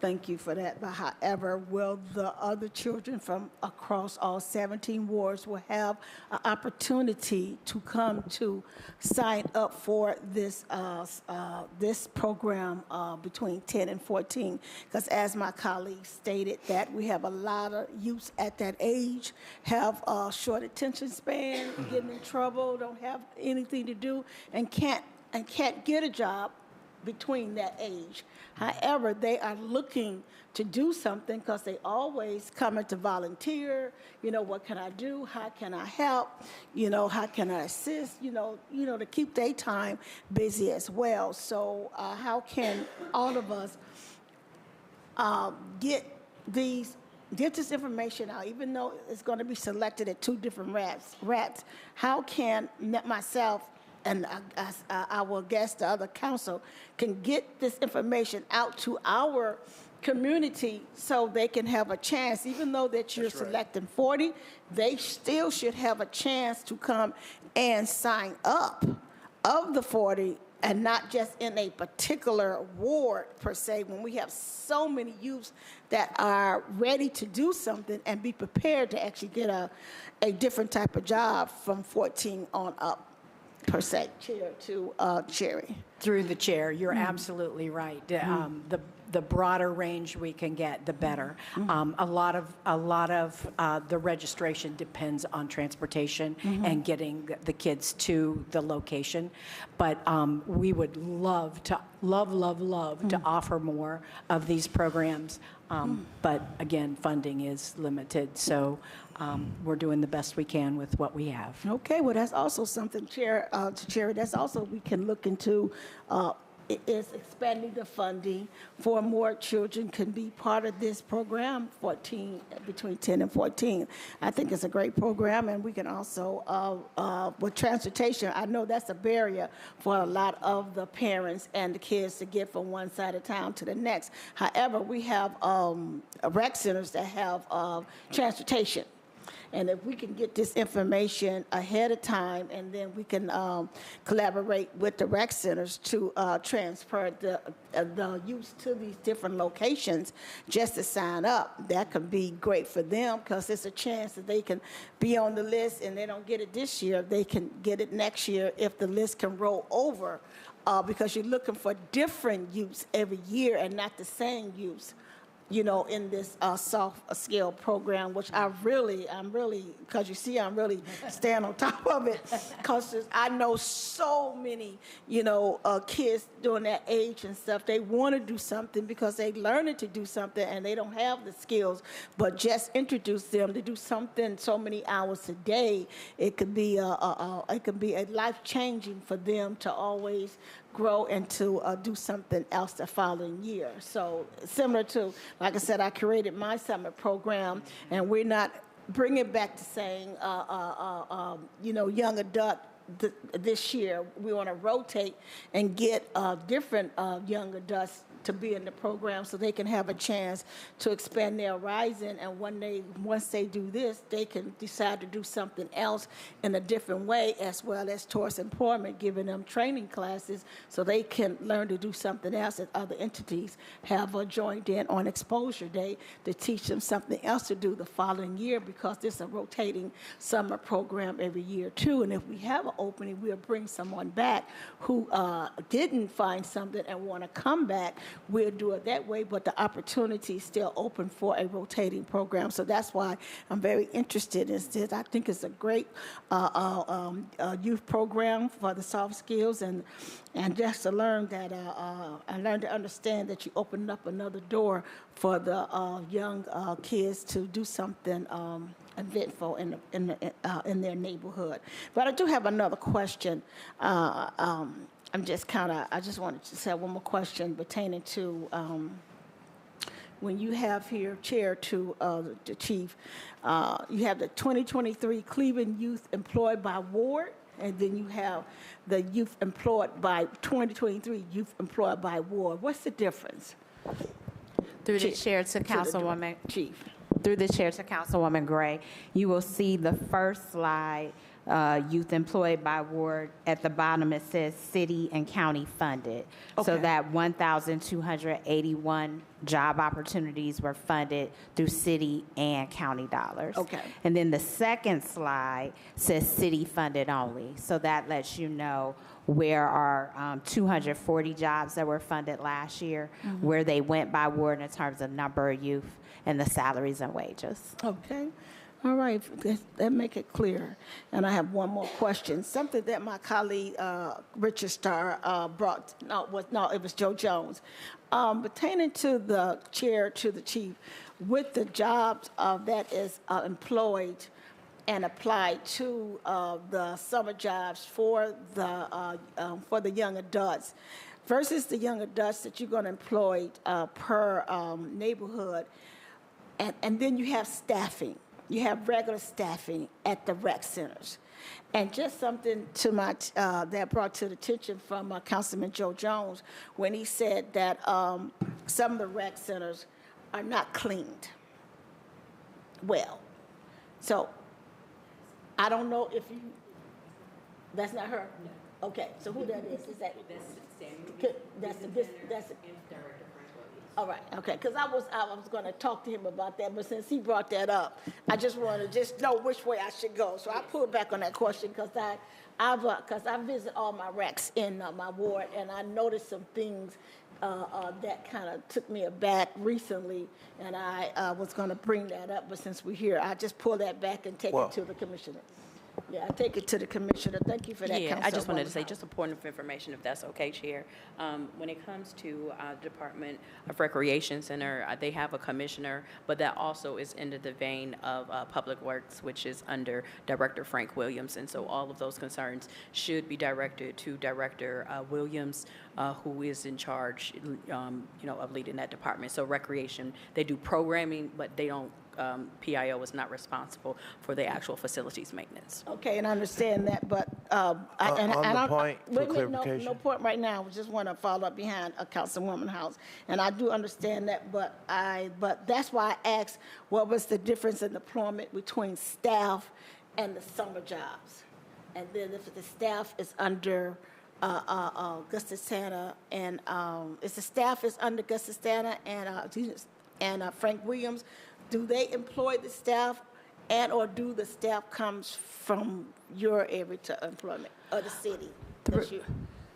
Thank you for that. But however, will the other children from across all 17 wards will have an opportunity to come to sign up for this this program between 10 and 14? Because as my colleague stated, that we have a lot of youth at that age have a short attention span, getting in trouble, don't have anything to do, and can't get a job between that age. However, they are looking to do something because they always come in to volunteer. What can I do? How can I help? How can I assist? To keep their time busy as well. So how can all of us get this information out, even though it's going to be selected at 2 different reps? How can myself and our guest, the other council, can get this information out to our community so they can have a chance, even though that you're selecting 40, they still should have a chance to come and sign up of the 40 and not just in a particular ward per se, when we have so many youths that are ready to do something and be prepared to actually get a different type of job from 14 on up per se. Chair to Cherry. Through the chair, you're absolutely right. The broader range we can get, the better. A lot of the registration depends on transportation and getting the kids to the location. But we would love to offer more of these programs. But again, funding is limited, so we're doing the best we can with what we have. Okay, well, that's also something, Chair, to Cherry, that's also we can look into, is expanding the funding for more children can be part of this program, between 10 and 14. I think it's a great program, and we can also, with transportation, I know that's a barrier for a lot of the parents and the kids to get from one side of town to the next. However, we have rec centers that have transportation. And if we can get this information ahead of time, and then we can collaborate with the rec centers to transfer the youth to these different locations just to sign up, that could be great for them, because it's a chance that they can be on the list, and they don't get it this year, they can get it next year if the list can roll over, because you're looking for different youths every year and not the same youths, you know, in this soft scale program, which I'm really, because you see, I'm really staying on top of it, because I know so many, you know, kids during that age and stuff, they want to do something because they learning to do something and they don't have the skills, but just introduce them to do something so many hours a day, it could be a life-changing for them to always grow and to do something else the following year. So similar to, like I said, I created my summer program, and we're not bringing back to saying, you know, young adult this year. We want to rotate and get different young adults to be in the program so they can have a chance to expand their horizon, and once they do this, they can decide to do something else in a different way, as well as towards employment, giving them training classes so they can learn to do something else that other entities have joined in on Exposure Day to teach them something else to do the following year, because this is a rotating summer program every year too, and if we have an opening, we'll bring someone back who didn't find something and want to come back. We'll do it that way, but the opportunity is still open for a rotating program. So that's why I'm very interested in this. I think it's a great youth program for the soft skills, and just to learn that, and learn to understand that you opened up another door for the young kids to do something eventful in their neighborhood. But I do have another question. I just wanted to say one more question pertaining to when you have here, Chair, to the Chief, you have the 2023 Cleveland Youth Employed by Ward, and then you have the Youth Employed by 2023 Youth Employed by Ward. What's the difference? Through the chair to Councilwoman Chief. Through the chair to Councilwoman Gray, you will see the first slide, youth employed by ward. At the bottom, it says city and county funded. Okay. So that 1,281 job opportunities were funded through city and county dollars. Okay. And then the second slide says city funded only. So that lets you know where are 240 jobs that were funded last year, where they went by ward in terms of number of youth and the salaries and wages. Okay. All right. That make it clear. And I have one more question. Something that my colleague Richard Starr brought. It was Joe Jones. Pertaining to the chair to the chief, with the jobs that is employed and applied to the summer jobs for the young adults versus the young adults that you're going to employ per neighborhood, and then you have staffing. You have regular staffing at the rec centers. And just something to that brought to the attention from Councilman Joe Jones when he said that some of the rec centers are not cleaned well. So I don't know if you, that's not her? No. Okay, so who that is? Is that? That's all right, okay, because I was going to talk to him about that, but since he brought that up, I just want to just know which way I should go. So I pulled back on that question because I visit all my recs in my ward, and I noticed some things that kind of took me aback recently, and I was going to bring that up, but since we're here, I just pull that back and take it to the commissioner. Yeah, I take it to the commissioner. Thank you for that, Yeah, I just wanted to say just a point of information, if that's okay, Chair. When it comes to Department of Recreation Center, they have a commissioner, but that also is under the vein of Public Works, which is under Director Frank Williams. And so all of those concerns should be directed to Director Williams, who is in charge, of leading that department. So recreation, they do programming, but they don't. PIO is not responsible for the actual facilities maintenance. Okay, and I understand that, but no point right now. I just want to follow up behind Councilwoman House, and I do understand that, but that's why I asked what was the difference in employment between staff and the summer jobs, and then if the staff is under Gustafsana and if the staff is under Gustafsana and Frank Williams. Do they employ the staff, or do the staff comes from your area to employment or the city?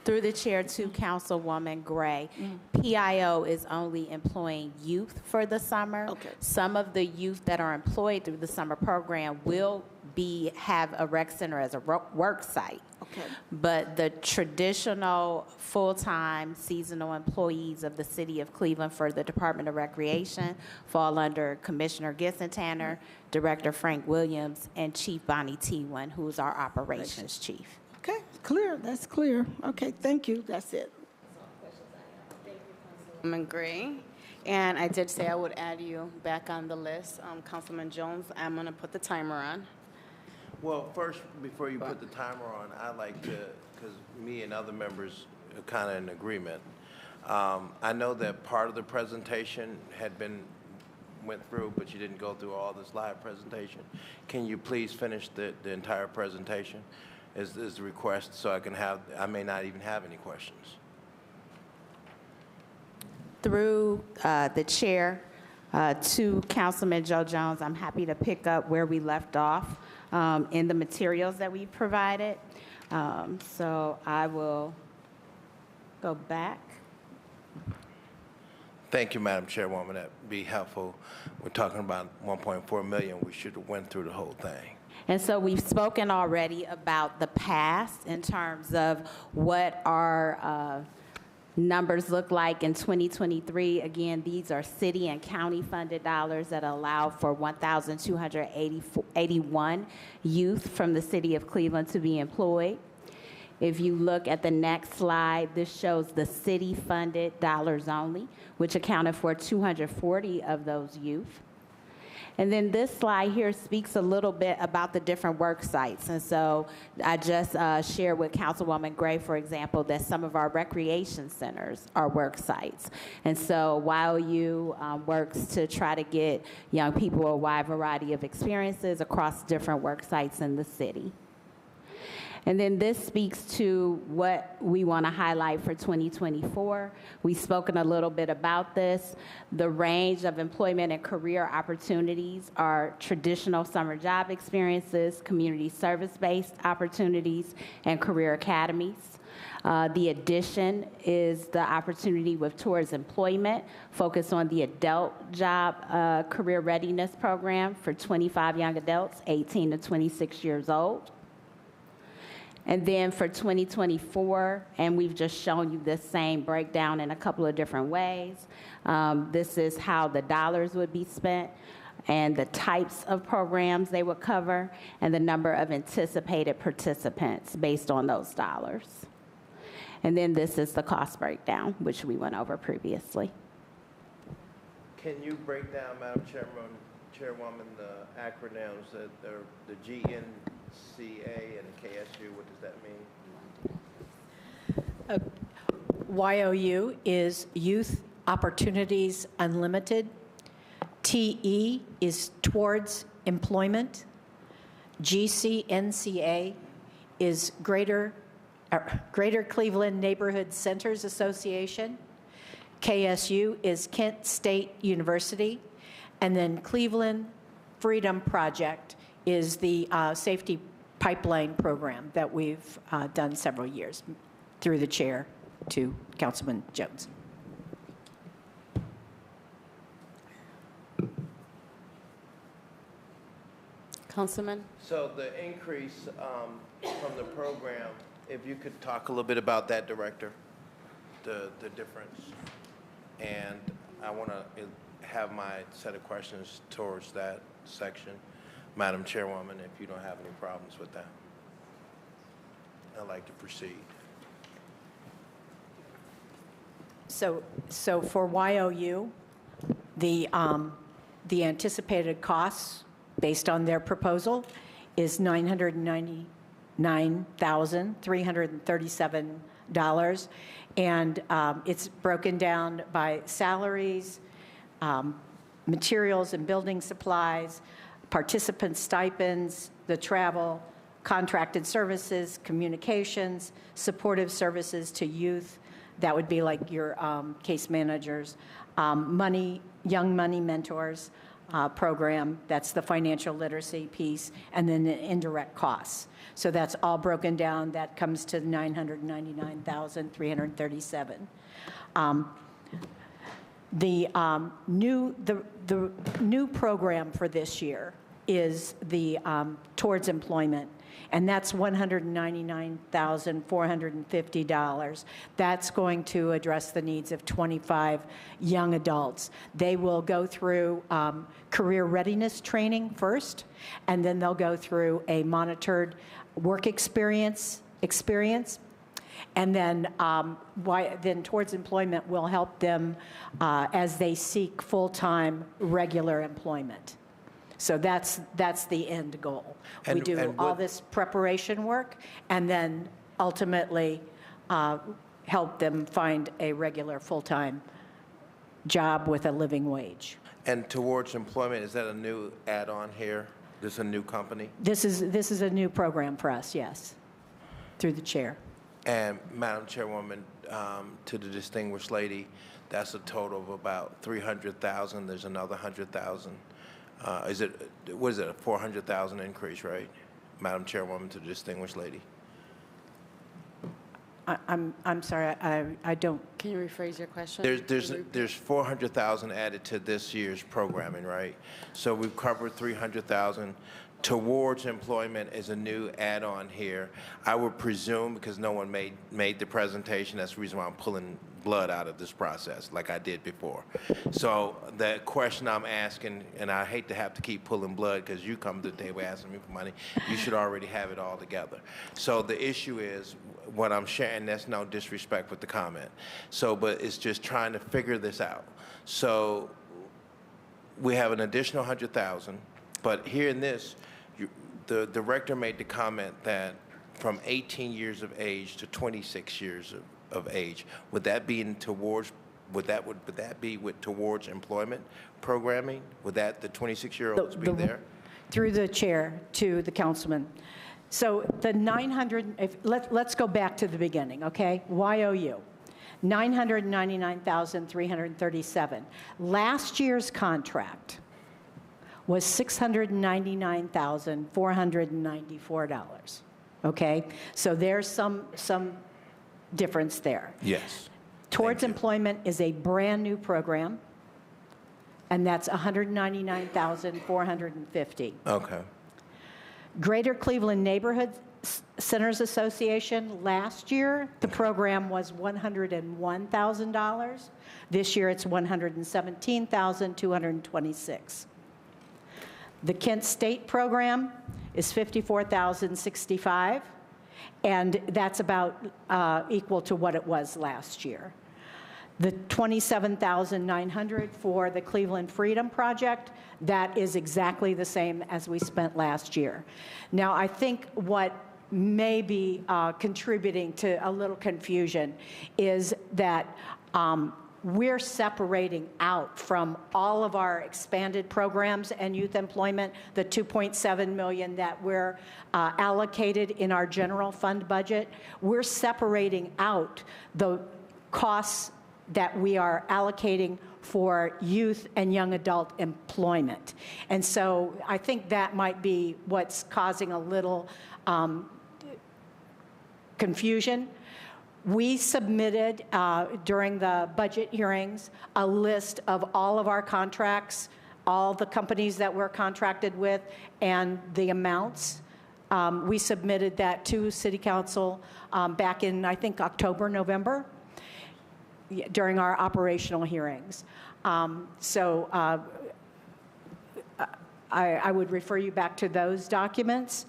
Through the chair to Councilwoman Gray, PIO is only employing youth for the summer. Okay. Some of the youth that are employed through the summer program will have a rec center as a work site. Okay. But the traditional full-time seasonal employees of the city of Cleveland for the Department of Recreation fall under Commissioner Gisson-Tanner, Director Frank Williams, and Chief Bonnie Tewan, who is our operations chief. Okay, clear. That's clear. Okay, thank you. That's it. Councilwoman Gray. And I did say I would add you back on the list. Councilman Jones, I'm going to put the timer on. Well, first, before you put the timer on, I'd like to, because me and other members are kind of in agreement. I know that part of the presentation went through, but you didn't go through all this live presentation. Can you please finish the entire presentation? Is the request so I may not even have any questions. Through the chair to Councilman Joe Jones, I'm happy to pick up where we left off in the materials that we provided. So I will go back. Thank you, Madam Chairwoman. That'd be helpful. We're talking about 1.4 million. We should have went through the whole thing. And so we've spoken already about the past in terms of what our numbers look like in 2023. Again, these are city and county funded dollars that allow for 1,281 youth from the city of Cleveland to be employed. If you look at the next slide, this shows the city funded dollars only, which accounted for 240 of those youth. And then this slide here speaks a little bit about the different work sites. And so I just shared with Councilwoman Gray, for example, that some of our recreation centers are work sites. And so YOU works to try to get young people a wide variety of experiences across different work sites in the city. And then this speaks to what we want to highlight for 2024. We've spoken a little bit about this. The range of employment and career opportunities are traditional summer job experiences, community service-based opportunities, and career academies. The addition is the opportunity with Towards Employment, focused on the adult job career readiness program for 25 young adults, 18 to 26 years old. And then for 2024, and we've just shown you this same breakdown in a couple of different ways. This is how the dollars would be spent and the types of programs they would cover and the number of anticipated participants based on those dollars. And then this is the cost breakdown, which we went over previously. Can you break down, Madam Chairwoman, the acronyms that are the and a KSU, what does that mean? YOU is Youth Opportunities Unlimited. TE is Towards Employment. GCNCA is Greater Cleveland Neighborhood Centers Association. KSU is Kent State University. And then Cleveland Freedom Project is the safety pipeline program that we've done several years through the chair to Councilman Jones. Councilman? So the increase from the program, if you could talk a little bit about that, Director, the difference. And I want to have my set of questions towards that section. Madam Chairwoman, if you don't have any problems with that, I'd like to proceed. So for YOU, the anticipated costs based on their proposal is $999,337, and it's broken down by salaries, materials and building supplies, participant stipends, the travel, contracted services, communications, supportive services to youth. That would be like your case managers, Young Money Mentors program. That's the financial literacy piece, and then the indirect costs. So that's all broken down. That comes to $999,337. The new program for this year is the Towards Employment, and that's $199,450. That's going to address the needs of 25 young adults. They will go through career readiness training first, and then they'll go through a monitored work experience. And then, then Towards Employment will help them as they seek full-time regular employment. So that's the end goal. We do all this preparation work and then ultimately help them find a regular full-time job with a living wage. And Towards Employment, is that a new add-on here? This is a new company? This is a new program for us, yes, through the chair. And Madam Chairwoman, to the distinguished lady, that's a total of about $300,000. There's another $100,000. What is it, a $400,000 increase, right? Madam Chairwoman, to the distinguished lady. I'm sorry, I don't. Can you rephrase your question? There's $400,000 added to this year's programming, right? So we've covered $300,000. Towards Employment is a new add-on here. I would presume, because no one made the presentation, that's the reason why I'm pulling blood out of this process, like I did before. So the question I'm asking, and I hate to have to keep pulling blood because you come to the table asking me for money, you should already have it all together. So the issue is, what I'm sharing, that's no disrespect with the comment. So, but it's just trying to figure this out. So we have an additional $100,000, but here in this, the director made the comment that from 18 years of age to 26 years of age, would that be in Towards, would that be with Towards Employment programming? Would that, the 26-year-olds be there? Through the chair to the councilman. So the 900, let's go back to the beginning, okay? YOU, 999,337. Last year's contract was $699,494, okay? So there's some difference there. Yes. Towards Employment is a brand-new program, and that's $199,450. Okay. Greater Cleveland Neighborhood Centers Association, last year, the program was $101,000. This year, it's $117,226. The Kent State program is $54,065, and that's about equal to what it was last year. The $27,900 for the Cleveland Freedom Project, that is exactly the same as we spent last year. Now, I think what may be contributing to a little confusion is that we're separating out from all of our expanded programs and youth employment the $2.7 million that we're allocated in our general fund budget. We're separating out the costs that we are allocating for youth and young adult employment. And so I think that might be what's causing a little confusion. We submitted during the budget hearings a list of all of our contracts, all the companies that we're contracted with, and the amounts. We submitted that to City Council back in, I think, October, November, during our operational hearings. I would refer you back to those documents,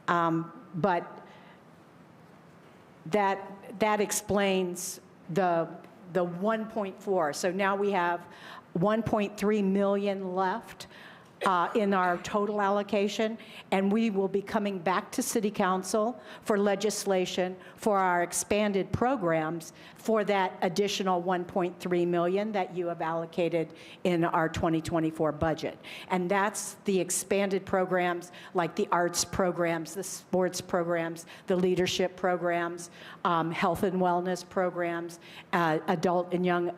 but that explains the 1.4. So now we have 1.3 million left in our total allocation, and we will be coming back to City Council for legislation for our expanded programs for that additional 1.3 million that you have allocated in our 2024 budget. And that's the expanded programs like the arts programs, the sports programs, the leadership programs, health and wellness programs, adult and young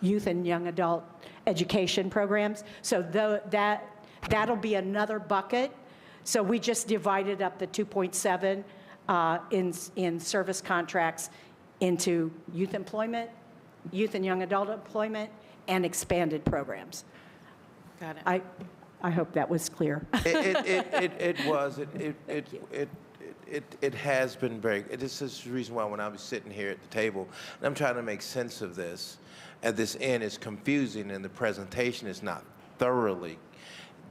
youth and young adult education programs. So that'll be another bucket. So we just divided up the 2.7 in service contracts into youth employment, youth and young adult employment, and expanded programs. Got it. I hope that was clear. It was. It has been very. This is the reason why when I was sitting here at the table and I'm trying to make sense of this, at this end is confusing and the presentation is not thoroughly,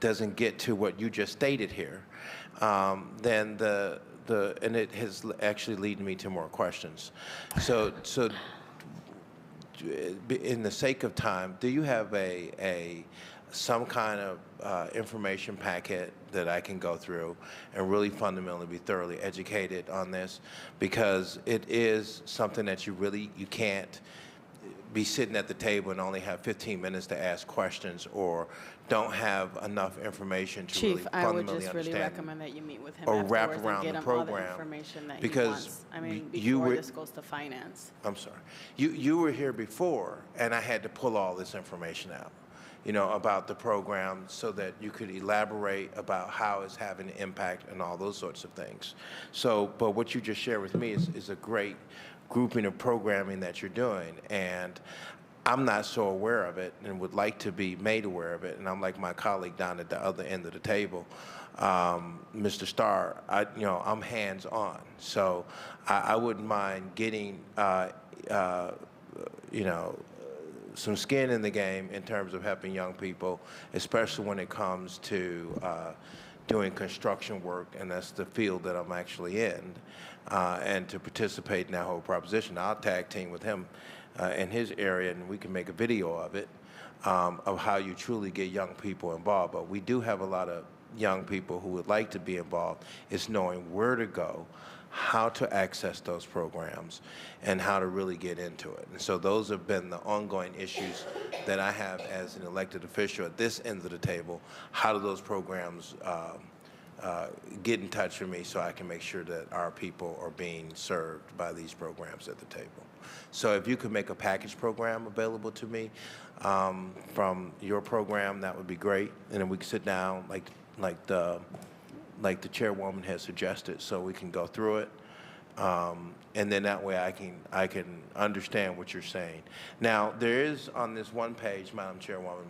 doesn't get to what you just stated here, then and it has actually led me to more questions. So in the sake of time, do you have some kind of information packet that I can go through and really fundamentally be thoroughly educated on this? Because it is something that you can't be sitting at the table and only have 15 minutes to ask questions or don't have enough information to really Chief, I would fundamentally just really understand recommend that you meet with him or wrap afterwards around and get the him all the program, information that he because wants. I mean, you before were- this goes to finance. I'm sorry. You were here before, and I had to pull all this information out, about the program so that you could elaborate about how it's having an impact and all those sorts of things. So, but what you just shared with me is a great grouping of programming that you're doing, and I'm not so aware of it and would like to be made aware of it. And I'm like my colleague down at the other end of the table, Mr. Starr, I'm hands-on. So I wouldn't mind getting, some skin in the game in terms of helping young people, especially when it comes to doing construction work, and that's the field that I'm actually in, and to participate in that whole proposition. I'll tag team with him in his area, and we can make a video of it, of how you truly get young people involved. But we do have a lot of young people who would like to be involved. It's knowing where to go, how to access those programs, and how to really get into it. And so those have been the ongoing issues that I have as an elected official at this end of the table. How do those programs get in touch with me so I can make sure that our people are being served by these programs at the table? So if you could make a package program available to me from your program, that would be great. And then we can sit down like the chairwoman has suggested, so we can go through it. And then that way I can understand what you're saying. Now, there is on this one page, Madam Chairwoman,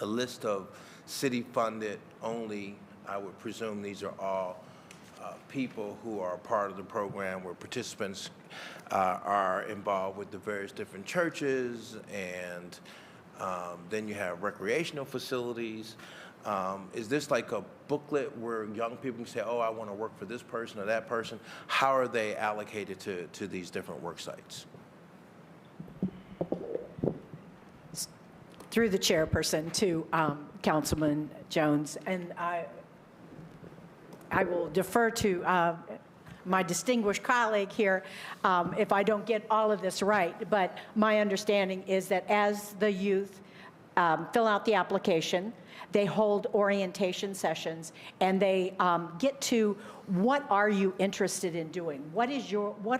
a list of city-funded only. I would presume these are all people who are part of the program, where participants are involved with the various different churches, and then you have recreational facilities. Is this like a booklet where young people can say, oh, I want to work for this person or that person? How are they allocated to these different work sites? through the chairperson to Councilman Jones. And I will defer to my distinguished colleague here if I don't get all of this right. But my understanding is that as the youth fill out the application, they hold orientation sessions, and they get to what are you interested in doing? What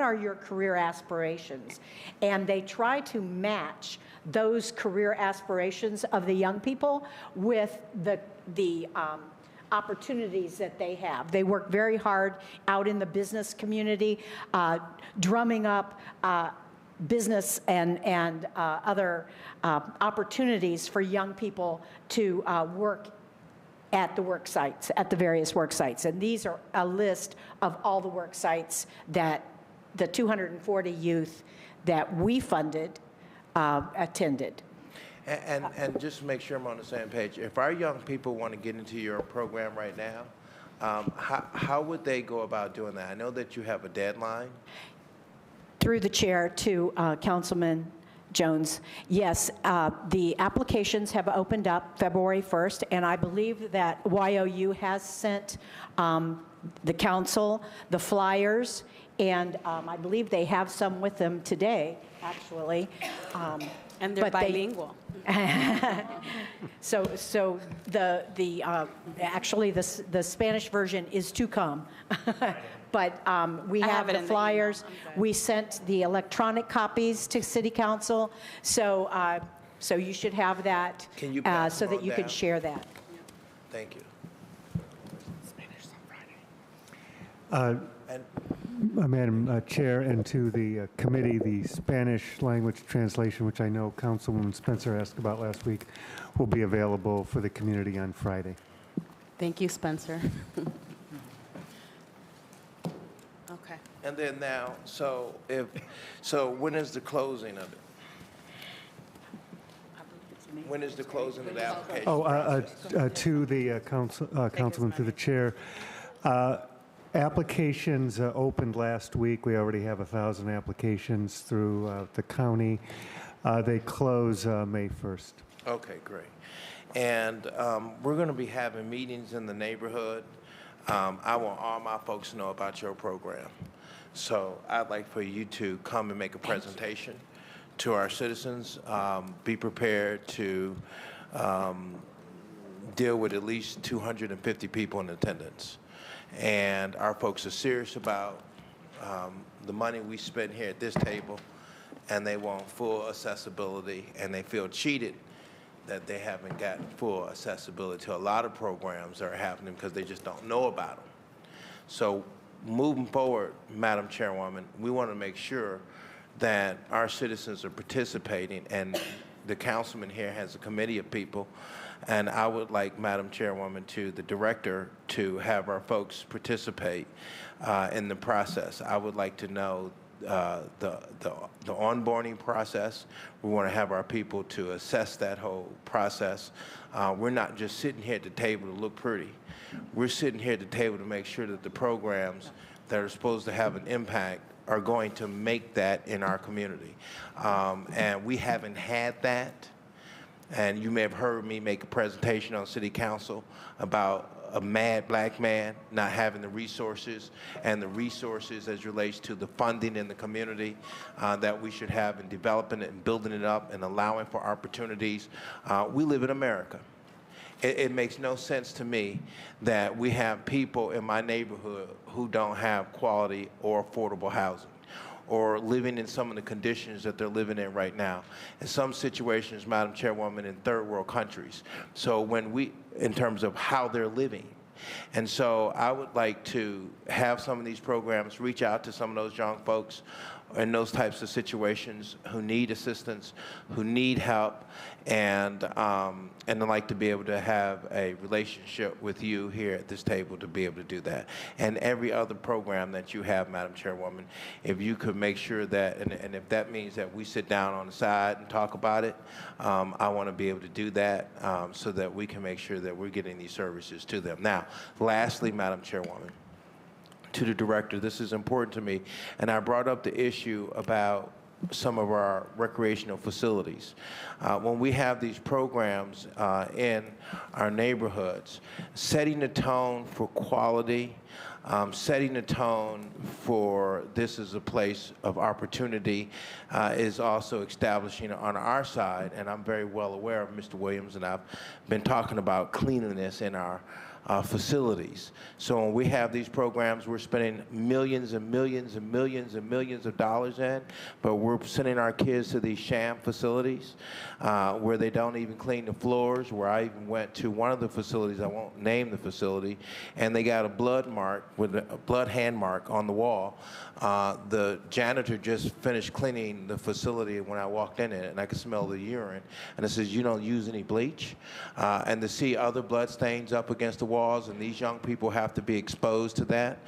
are your career aspirations? And they try to match those career aspirations of the young people with the opportunities that they have. They work very hard out in the business community, drumming up business and other opportunities for young people to work at the work sites, at the various work sites. And these are a list of all the work sites that the 240 youth that we funded attended. And just to make sure I'm on the same page, if our young people want to get into your program right now, how would they go about doing that? I know that you have a deadline. Through the chair to Councilman Jones, yes, the applications have opened up February 1st, and I believe that YOU has sent the council the flyers, and I believe they have some with them today, actually. And they're But bilingual. So actually the Spanish version is to come. But we I have have it the in the flyers. email. I'm good. We sent the electronic copies to City Council. So you should have that. Can you pass so them that on you can down? share that. Thank you. Madam Chair, and to the committee, the Spanish language translation, which I know Councilwoman Spencer asked about last week, will be available for the community on Friday. Thank you, Spencer. Okay. And then now, so when is the closing of it? When is the closing of the application? To the Councilman, through the chair, applications opened last week. We already have 1,000 applications through the county. They close May 1st. Okay, great. And we're going to be having meetings in the neighborhood. I want all my folks to know about your program. So I'd like for you to come and make a presentation to our citizens. Be prepared to deal with at least 250 people in attendance. And our folks are serious about the money we spend here at this table, and they want full accessibility, and they feel cheated that they haven't gotten full accessibility to a lot of programs that are happening because they just don't know about them. So moving forward, Madam Chairwoman, we want to make sure that our citizens are participating, and the councilman here has a committee of people, and I would like, Madam Chairwoman, to the director to have our folks participate in the process. I would like to know the onboarding process. We want to have our people to assess that whole process. We're not just sitting here at the table to look pretty. We're sitting here at the table to make sure that the programs that are supposed to have an impact are going to make that in our community. And we haven't had that. And you may have heard me make a presentation on City Council about a mad black man not having the resources, and the resources as relates to the funding in the community that we should have in developing it and building it up and allowing for opportunities. We live in America. It makes no sense to me that we have people in my neighborhood who don't have quality or affordable housing, or living in some of the conditions that they're living in right now. In some situations, Madam Chairwoman, in third world countries. So when we, in terms of how they're living. And so I would like to have some of these programs reach out to some of those young folks in those types of situations who need assistance, who need help, and I'd like to be able to have a relationship with you here at this table to be able to do that. And every other program that you have, Madam Chairwoman, if you could make sure that, and if that means that we sit down on the side and talk about it, I want to be able to do that so that we can make sure that we're getting these services to them. Now, lastly, Madam Chairwoman, to the director, this is important to me, and I brought up the issue about some of our recreational facilities. When we have these programs in our neighborhoods, setting the tone for quality, setting the tone for this is a place of opportunity is also establishing on our side, and I'm very well aware of Mr. Williams, and I've been talking about cleanliness in our facilities. So when we have these programs, we're spending millions and millions and millions and millions of dollars in, but we're sending our kids to these sham facilities where they don't even clean the floors, where I even went to one of the facilities, I won't name the facility, and they got a blood mark with a blood hand mark on the wall. The janitor just finished cleaning the facility when I walked in it, and I could smell the urine, and it says, "You don't use any bleach?" And to see other blood stains up against the walls, and these young people have to be exposed to that.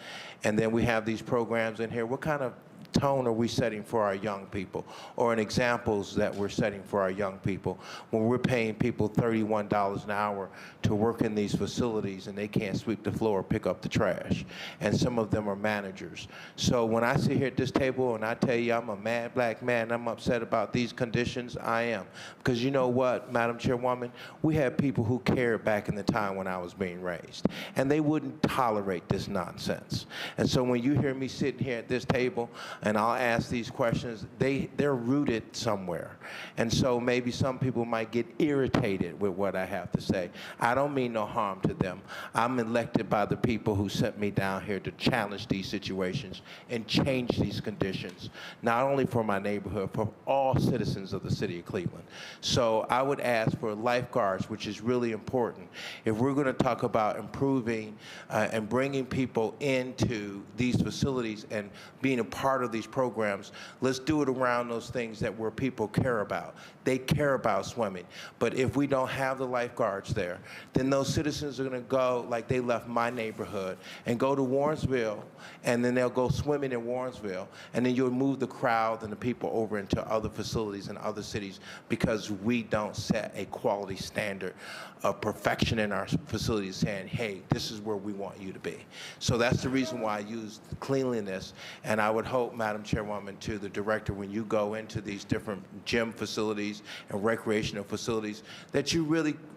And then we have these programs in here. What kind of tone are we setting for our young people, or in examples that we're setting for our young people when we're paying people $31 an hour to work in these facilities and they can't sweep the floor or pick up the trash, and some of them are managers. So when I sit here at this table and I tell you I'm a mad black man, I'm upset about these conditions, I am. Because you know what, Madam Chairwoman, we had people who cared back in the time when I was being raised, and they wouldn't tolerate this nonsense. And so when you hear me sitting here at this table and I'll ask these questions, they're rooted somewhere. And so maybe some people might get irritated with what I have to say. I don't mean no harm to them. I'm elected by the people who sent me down here to challenge these situations and change these conditions, not only for my neighborhood, for all citizens of the city of Cleveland. So I would ask for lifeguards, which is really important. If we're going to talk about improving and bringing people into these facilities and being a part of these programs, let's do it around those things that where people care about. They care about swimming. But if we don't have the lifeguards there, then those citizens are going to go like they left my neighborhood and go to Warrensville, and then they'll go swimming in Warrensville, and then you'll move the crowd and the people over into other facilities in other cities because we don't set a quality standard of perfection in our facilities saying, hey, this is where we want you to be. So that's the reason why I use cleanliness, and I would hope, Madam Chairwoman, to the director, when you go into these different gym facilities and recreational facilities, that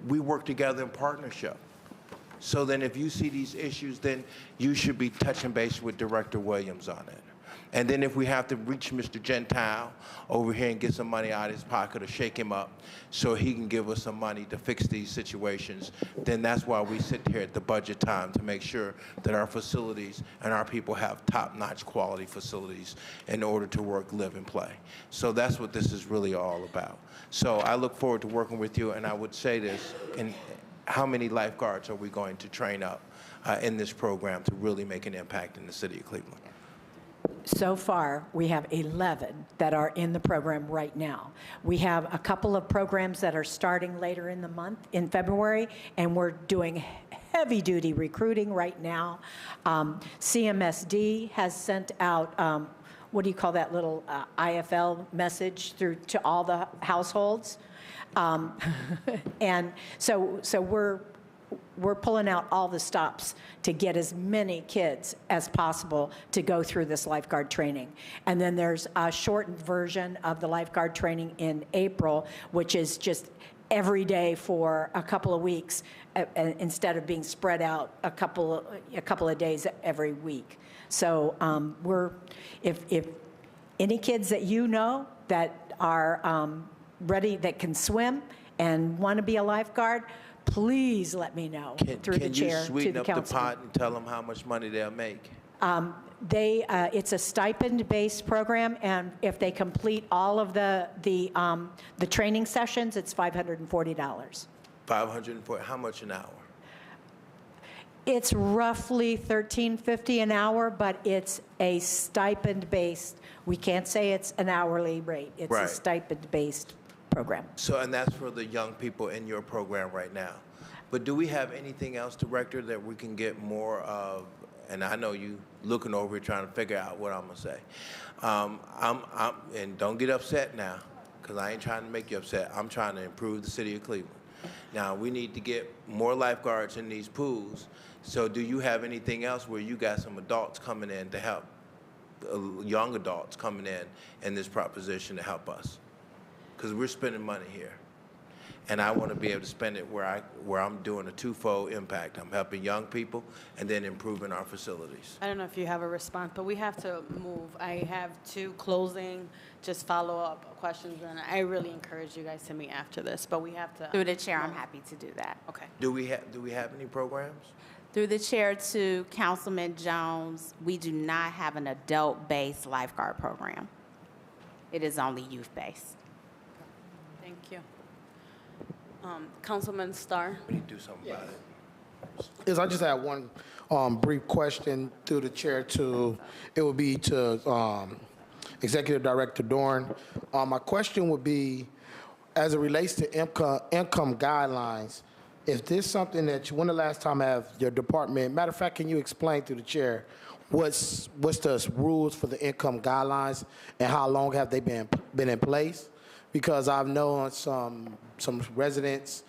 we work together in partnership. So then if you see these issues, then you should be touching base with Director Williams on it. And then if we have to reach Mr. Gentile over here and get some money out of his pocket or shake him up so he can give us some money to fix these situations, then that's why we sit here at the budget time to make sure that our facilities and our people have top-notch quality facilities in order to work, live, and play. So that's what this is really all about. So I look forward to working with you, and I would say this, and how many lifeguards are we going to train up in this program to really make an impact in the city of Cleveland? So far, we have 11 that are in the program right now. We have a couple of programs that are starting later in the month, in February, and we're doing heavy-duty recruiting right now. CMSD has sent out, what do you call that little IFL message through to all the households? And so we're pulling out all the stops to get as many kids as possible to go through this lifeguard training. And then there's a shortened version of the lifeguard training in April, which is just every day for a couple of weeks instead of being spread out a couple of days every week. So if any kids that you know that are ready, that can swim and want to be a lifeguard, please let me know through the chair to the council. Can you sweeten up the pot and tell them how much money they'll make? It's a stipend-based program, and if they complete all of the training sessions, it's $540. $540. How much an hour? It's roughly $13.50 an hour, but it's a stipend-based. We can't say it's an hourly rate. It's Right. a stipend-based program. So, and that's for the young people in your program right now. But do we have anything else, Director, that we can get more of? And I know you looking over here trying to figure out what I'm gonna say. And don't get upset now, because I ain't trying to make you upset. I'm trying to improve the city of Cleveland. Now, we need to get more lifeguards in these pools. So do you have anything else where you got some adults coming in to help young adults coming in this proposition to help us, because we're spending money here. And I want to be able to spend it where I'm doing a twofold impact. I'm helping young people and then improving our facilities. I don't know if you have a response, but we have to move. I have 2 closing, just follow-up questions, and I really encourage you guys to meet after this, but we have to. Through the chair, I'm happy to do that. Okay. Do we have any programs? Through the chair to Councilman Jones, we do not have an adult-based lifeguard program. It is only youth-based. Thank you. Councilman Starr. We need to do something about it. I just have one brief question through the chair it would be to Executive Director Dorn. My question would be, as it relates to income guidelines, if this something that when the last time have your department, matter of fact, can you explain through the chair, what's the rules for the income guidelines and how long have they been in place? Because I've known some residents,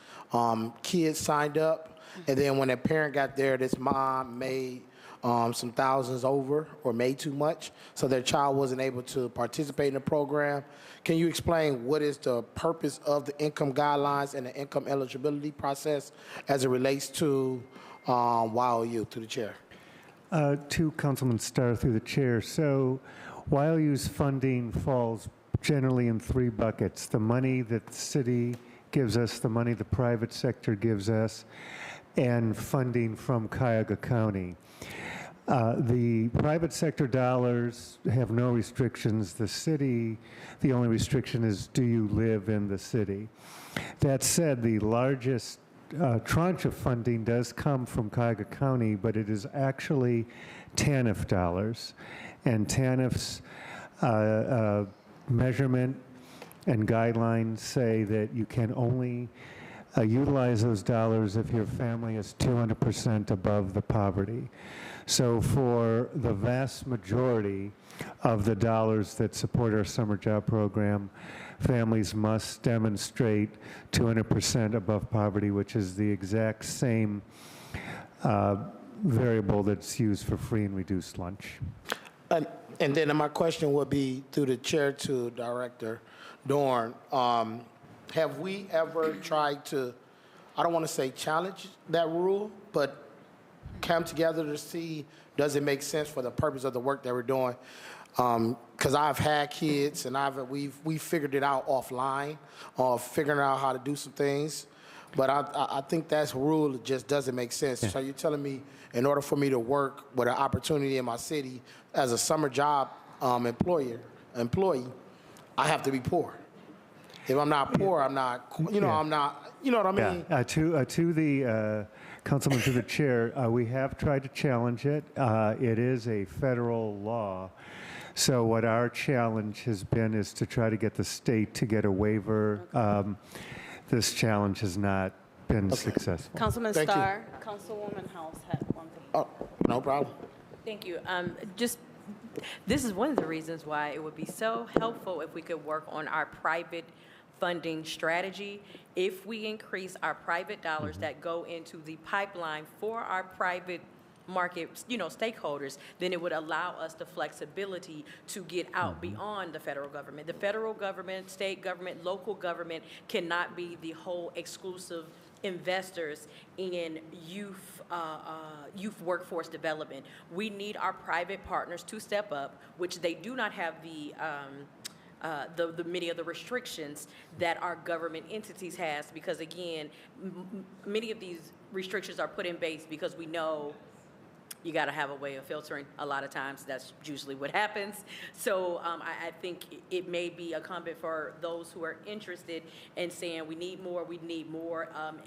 kids signed up, and then when their parent got there, this mom made some thousands over or made too much, so their child wasn't able to participate in the program. Can you explain what is the purpose of the income guidelines and the income eligibility process as it relates to YOU, through the chair? To Councilman Starr through the chair. So YOU's funding falls generally in 3 buckets: the money that the city gives us, the money the private sector gives us, and funding from Cuyahoga County. The private sector dollars have no restrictions. The city, the only restriction is, do you live in the city? That said, the largest tranche of funding does come from Cuyahoga County, but it is actually TANF dollars. And TANF's measurement and guidelines say that you can only utilize those dollars if your family is 200% above the poverty. So for the vast majority of the dollars that support our summer job program, families must demonstrate 200% above poverty, which is the exact same variable that's used for free and reduced lunch. And then my question would be through the chair to Director Dorn. Have we ever tried to, I don't want to say challenge that rule, but come together to see, does it make sense for the purpose of the work that we're doing? Because I've had kids and we've figured it out offline, figuring out how to do some things. But I think that rule just doesn't make sense. Yeah. So you're telling me in order for me to work with an opportunity in my city as a summer job employee, I have to be poor. If I'm not poor, I'm not, I'm not, you know what I mean? Yeah. To the Councilman, to the chair, we have tried to challenge it. It is a federal law. So what our challenge has been is to try to get the state to get a waiver. This challenge has not been successful. Councilman Starr, Councilwoman House had one thing. Oh, no problem. Thank you. This is one of the reasons why it would be so helpful if we could work on our private funding strategy. If we increase our private dollars that go into the pipeline for our private market, stakeholders, then it would allow us the flexibility to get out beyond the federal government. The federal government, state government, local government cannot be the whole exclusive investors in youth workforce development. We need our private partners to step up, which they do not have the many of the restrictions that our government entities has, because again, many of these restrictions are put in place because we know you got to have a way of filtering. A lot of times that's usually what happens. So I think it may be incumbent for those who are interested in saying we need more,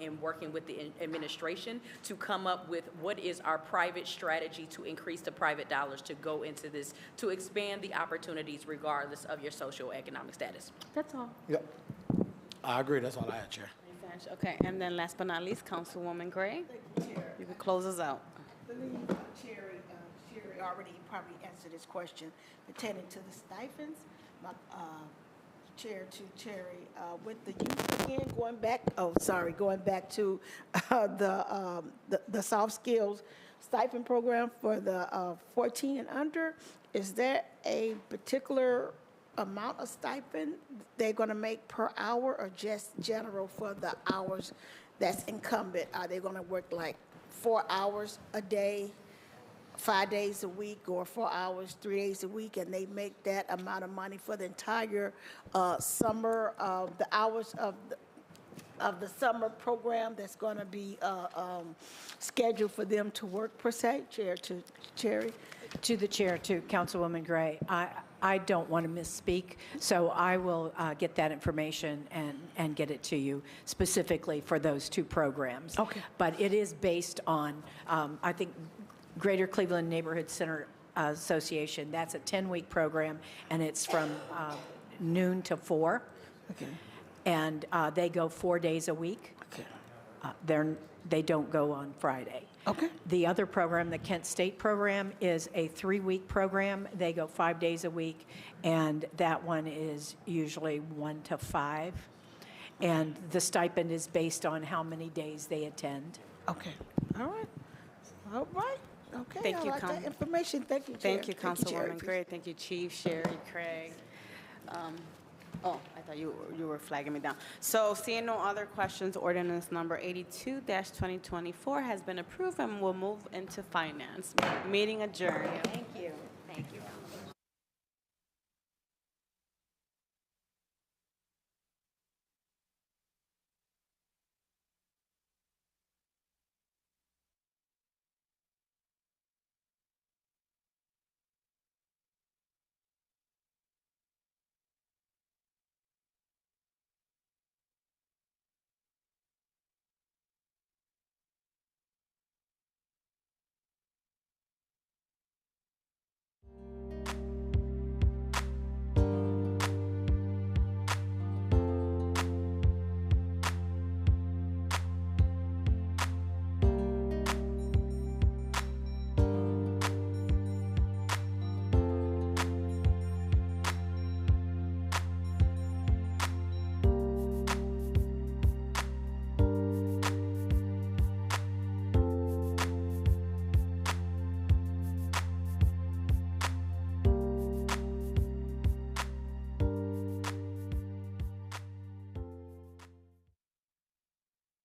and working with the administration to come up with what is our private strategy to increase the private dollars to go into this, to expand the opportunities regardless of your socioeconomic status. That's all. Yep. I agree. That's all I had, Chair. Okay, and then last but not least, Councilwoman Gray. You can close us out. I believe Sherry already probably answered this question pertaining to the stipends. My chair to Cherry, with the youth again, going back to the soft skills stipend program for the 14 and under. is there a particular amount of stipend they're going to make per hour, or just general for the hours that's incumbent? Are they going to work like 4 hours a day, 5 days a week, or 4 hours, 3 days a week, and they make that amount of money for the entire summer, the hours of the summer program that's going to be scheduled for them to work, per se? Chair to Cherry. To the chair, to Councilwoman Gray, I don't want to misspeak, so I will get that information and get it to you specifically for those two programs. Okay. But it is based on, I think, Greater Cleveland Neighborhood Center Association. That's a 10-week program, and it's from noon to 4. Okay. And they go 4 days a week. Okay. They don't go on Friday. Okay. The other program, the Kent State program, is a 3-week program. They go 5 days a week, and that one is usually 1 to 5. And the stipend is based on how many days they attend. Okay. All right. All right. Okay. Thank you, I like that Con- information. Thank you, Chair. Thank you, Chair. Councilwoman Gray. Thank you, Chief, Sherry, Craig. Oh, I thought you were flagging me down. So seeing no other questions, ordinance number 82-2024 has been approved and will move into finance. Meeting adjourned. Thank you. Thank you.